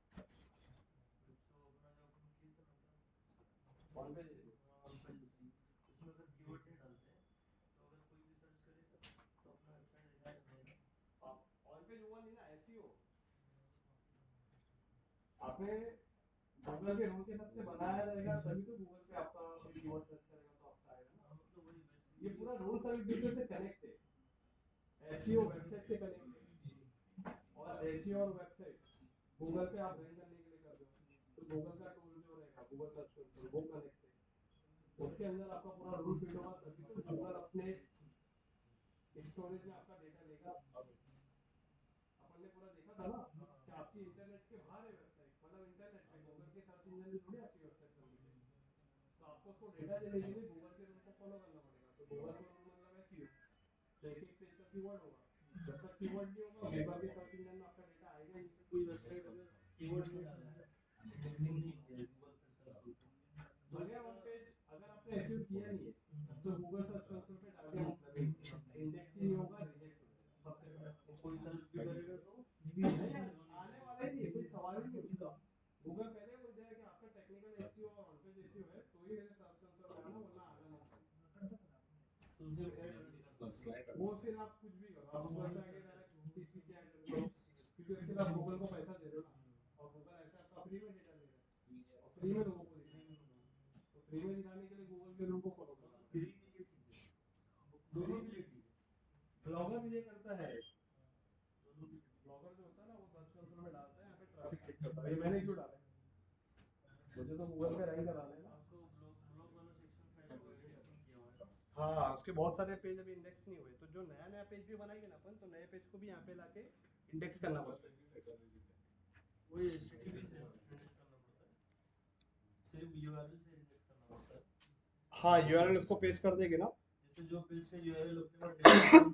जो अपन किया था ना ऑन पेज ऑन पेज उसमें अगर कीवर्ड नहीं डालते हैं तो अगर कोई भी सर्च करेगा तो अपना वेबसाइट दिखाई देगा आप ऑन पेज हुआ नहीं ना एसईओ आपने गूगल के रूल के हिसाब से बनाया रहेगा तभी तो गूगल पे आपका कीवर्ड सर्च करेगा तो आपका आएगा ना मतलब वही ये पूरा रूल्स और रेगुलेशन से कनेक्ट है एसईओ वेबसाइट से कनेक्ट है और एसईओ और वेबसाइट गूगल पे आप रैंक करने के लिए कर रहे हो तो गूगल का टूल जो रहेगा गूगल सर्च कंसोल वो कनेक्ट है उसके अंदर आपका पूरा रूल फिट होगा तभी तो गूगल अपने स्टोरेज में आपका डेटा लेगा अपन ने पूरा देखा था ना कि आपकी इंटरनेट के बाहर है वेबसाइट मतलब इंटरनेट पे गूगल के सर्च इंजन में थोड़ी आपकी वेबसाइट सबमिट है तो आपको उसको डेटा देने के लिए गूगल के रूल को फॉलो करना पड़ेगा तो गूगल का रूल मतलब एसईओ तो एक एक पेज का कीवर्ड होगा जब तक कीवर्ड नहीं होगा गूगल के सर्च इंजन में आपका डेटा आएगा ही नहीं कोई वेबसाइट अगर कीवर्ड नहीं डाला है इंडेक्सिंग नहीं किया है गूगल सर्च कंसोल भले ऑन पेज अगर आपने एसईओ किया नहीं है तो गूगल सर्च कंसोल पे डाल के मतलब इंडेक्स ही नहीं होगा रिजेक्ट हो जाएगा सबसे पहले कोई सर्च भी करेगा तो नहीं आने वाला ही नहीं कोई सवाल ही नहीं उठता गूगल पहले बोल दिया कि आपका टेक्निकल एसईओ और ऑन पेज एसईओ है तो ही मेरे सर्च कंसोल में आना वरना आना मत तो उसे ऐड वो फिर आप कुछ भी करो आप गूगल पे आके डायरेक्ट पीसीसी ऐड कर दो क्योंकि उसके बाद गूगल को पैसा दे रहे हो ना और गूगल ऐसा आपका फ्री में डेटा ले रहा है और फ्री में लोगों को दिखाएगा तो फ्री में दिखाने के लिए गूगल के रूल को फॉलो करना फ्री की ये चीज है दोनों के लिए चीज है ब्लॉगर भी ये करता है ब्लॉगर जो होता है ना वो सर्च कंसोल में डालता है यहाँ पे ट्रैफिक चेक करता है ये मैंने क्यों डाला है मुझे तो गूगल पे रैंक कराना है ना आपको ब्लॉग वाला सेक्शन साइड को इंडेक्सिंग किया हुआ है हाँ उसके बहुत सारे पेज अभी इंडेक्स नहीं हुए तो जो नया नया पेज भी बनाएंगे ना अपन तो नए पेज को भी यहाँ पे लाके इंडेक्स करना पड़ता है वही एचटीटीपी से इंडेक्स करना पड़ता है सिर्फ यूआरएल से इंडेक्स करना पड़ता है हाँ यूआरएल उसको पेस्ट कर देंगे ना जैसे जो पेज का यूआरएल अपने पास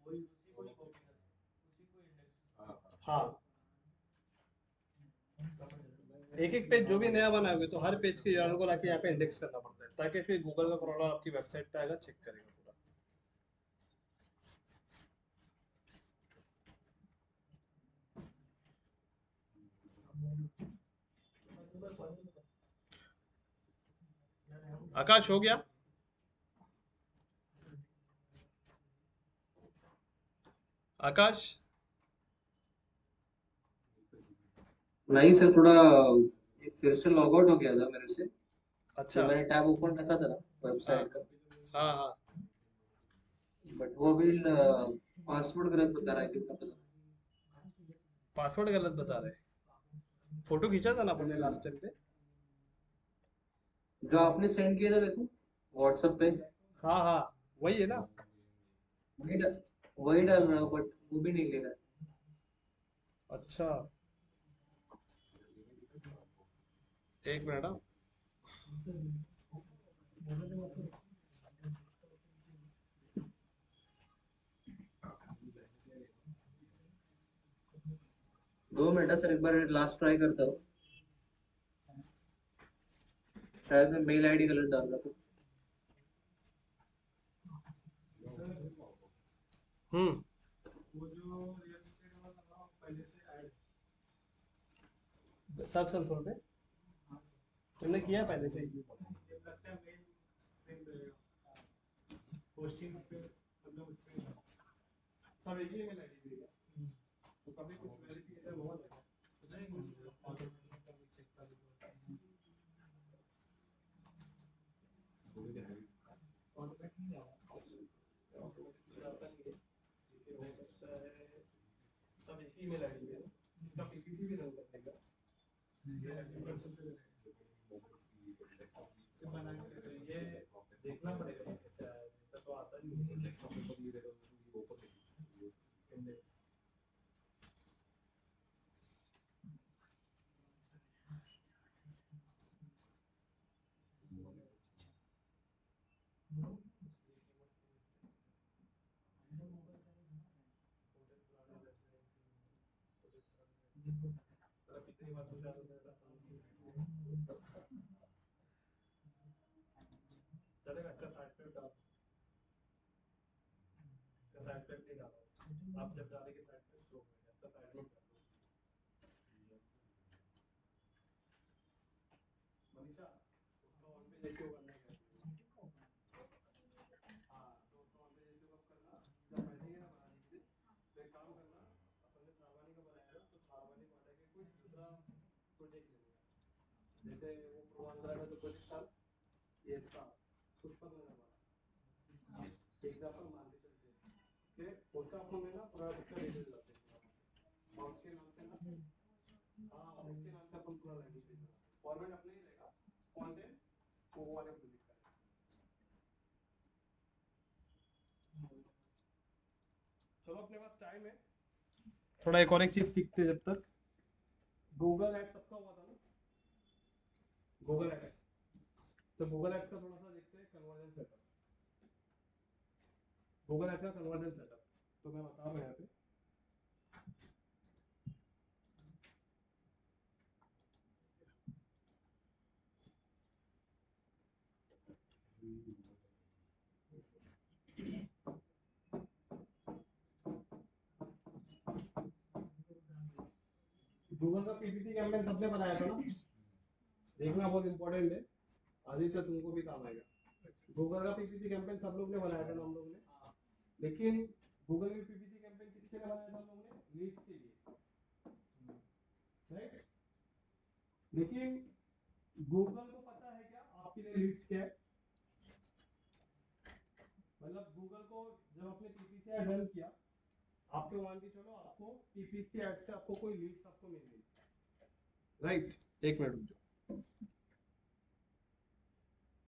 वही उसी को ही कॉपी कर उसी को इंडेक्स हाँ एक एक पेज जो भी नया बनाओगे तो हर पेज के यूआरएल को लाके यहाँ पे इंडेक्स करना पड़ता है ताकि फिर गूगल का क्रॉलर आपकी वेबसाइट पे आएगा चेक करेगा पूरा आकाश हो गया आकाश नहीं सर थोड़ा ये फिर से लॉग आउट हो गया था मेरे से अच्छा तो मैंने टैब ओपन रखा था ना वेबसाइट का हाँ हाँ बट वो अभी पासवर्ड गलत बता रहा है कितना पता पासवर्ड गलत बता रहे फोटो खींचा था ना अपने लास्ट टाइम पे जो आपने सेंड किया था देखो व्हाट्सएप पे हाँ हाँ वही है ना वही डाल रहा हूँ बट वो भी नहीं ले रहा अच्छा एक मिनट हाँ 2 मिनट सर एक बार लास्ट ट्राई करता हूँ शायद मैं मेल आईडी गलत डाल रहा था वो जो रियल एस्टेट वाला था पहले से ऐड सर्च कंसोल पे तुमने किया पहले से ही ये लगता है मेल सेम रहेगा पोस्टिंग स्पेस मतलब उसमें सब एक ही मेल आईडी देगा कभी कुछ वेरिफिकेशन हुआ था थोड़ी देर है ऑटोमेटिकली आता नहीं है, लेकिन हो सकता है सब एक ही मेल आईडी में है, इसका पीपीटी भी रन करने का ये एप्लीकेशन से बनाएंगे तो ये देखना पड़ेगा कि कैसा है, ऐसा तो आता नहीं है। मतलब कितनी बार पूछा तो मेरा काम चलेगा, इसका साइड पे डाल, इसका साइड पे नहीं डाला, आप जब डालेंगे साइड पे स्लो होगा, इसका साइड में डाल दो। मनीषा उसका ऑन पे जैसे करना है, हाँ तो उसका ऑन पे जैसे कब करना, जब बैठेंगे ना बनाने के लिए तो एक काम करना, अपन ने थारवानी का बनाया ना, तो थारवानी को हटा के कोई दूसरा प्रोजेक्ट ले लेना, जैसे वो प्रोवांडरा का जो प्रोजेक्ट था ये इसका पुष्पक नगर वाला एग्जाम्पल मान के चलते हैं कि उसका अपन ने ना पूरा उसका डिटेल डालते हैं और उसके नाम से ना, हाँ उसके नाम से अपन पूरा लैंडिंग पेज बनाते हैं, फॉर्मेट अपना ही रहेगा, कंटेंट वो वाले प्रोजेक्ट का है। चलो अपने पास टाइम है, थोड़ा एक और एक चीज सीखते हैं जब तक। गूगल एड्स सबका हुआ था ना, गूगल एड्स, तो गूगल एड्स का थोड़ा सा देखते हैं कन्वर्जन सेटअप, गूगल एड्स का कन्वर्जन सेटअप तो मैं बता रहा हूँ यहाँ पे। गूगल का पीपीटी कैंपेन सबने बनाया था ना, देखना बहुत इंपॉर्टेंट है, आदित्य तुमको भी काम आएगा। गूगल का पीपीटी कैंपेन सब लोग ने बनाया था ना हम लोग ने, लेकिन गूगल की पीपीटी कैंपेन किसके लिए बनाया था हम लोग ने, लीड्स के लिए, राइट। लेकिन गूगल को पता है क्या आपके लिए लीड्स क्या है, मतलब गूगल को जब आपने पीपीसी ऐड रन किया, आपको मान के चलो आपको पीपीसी ऐड से आपको कोई लीड्स आपको मिल गई, राइट। एक मिनट रुक जाओ।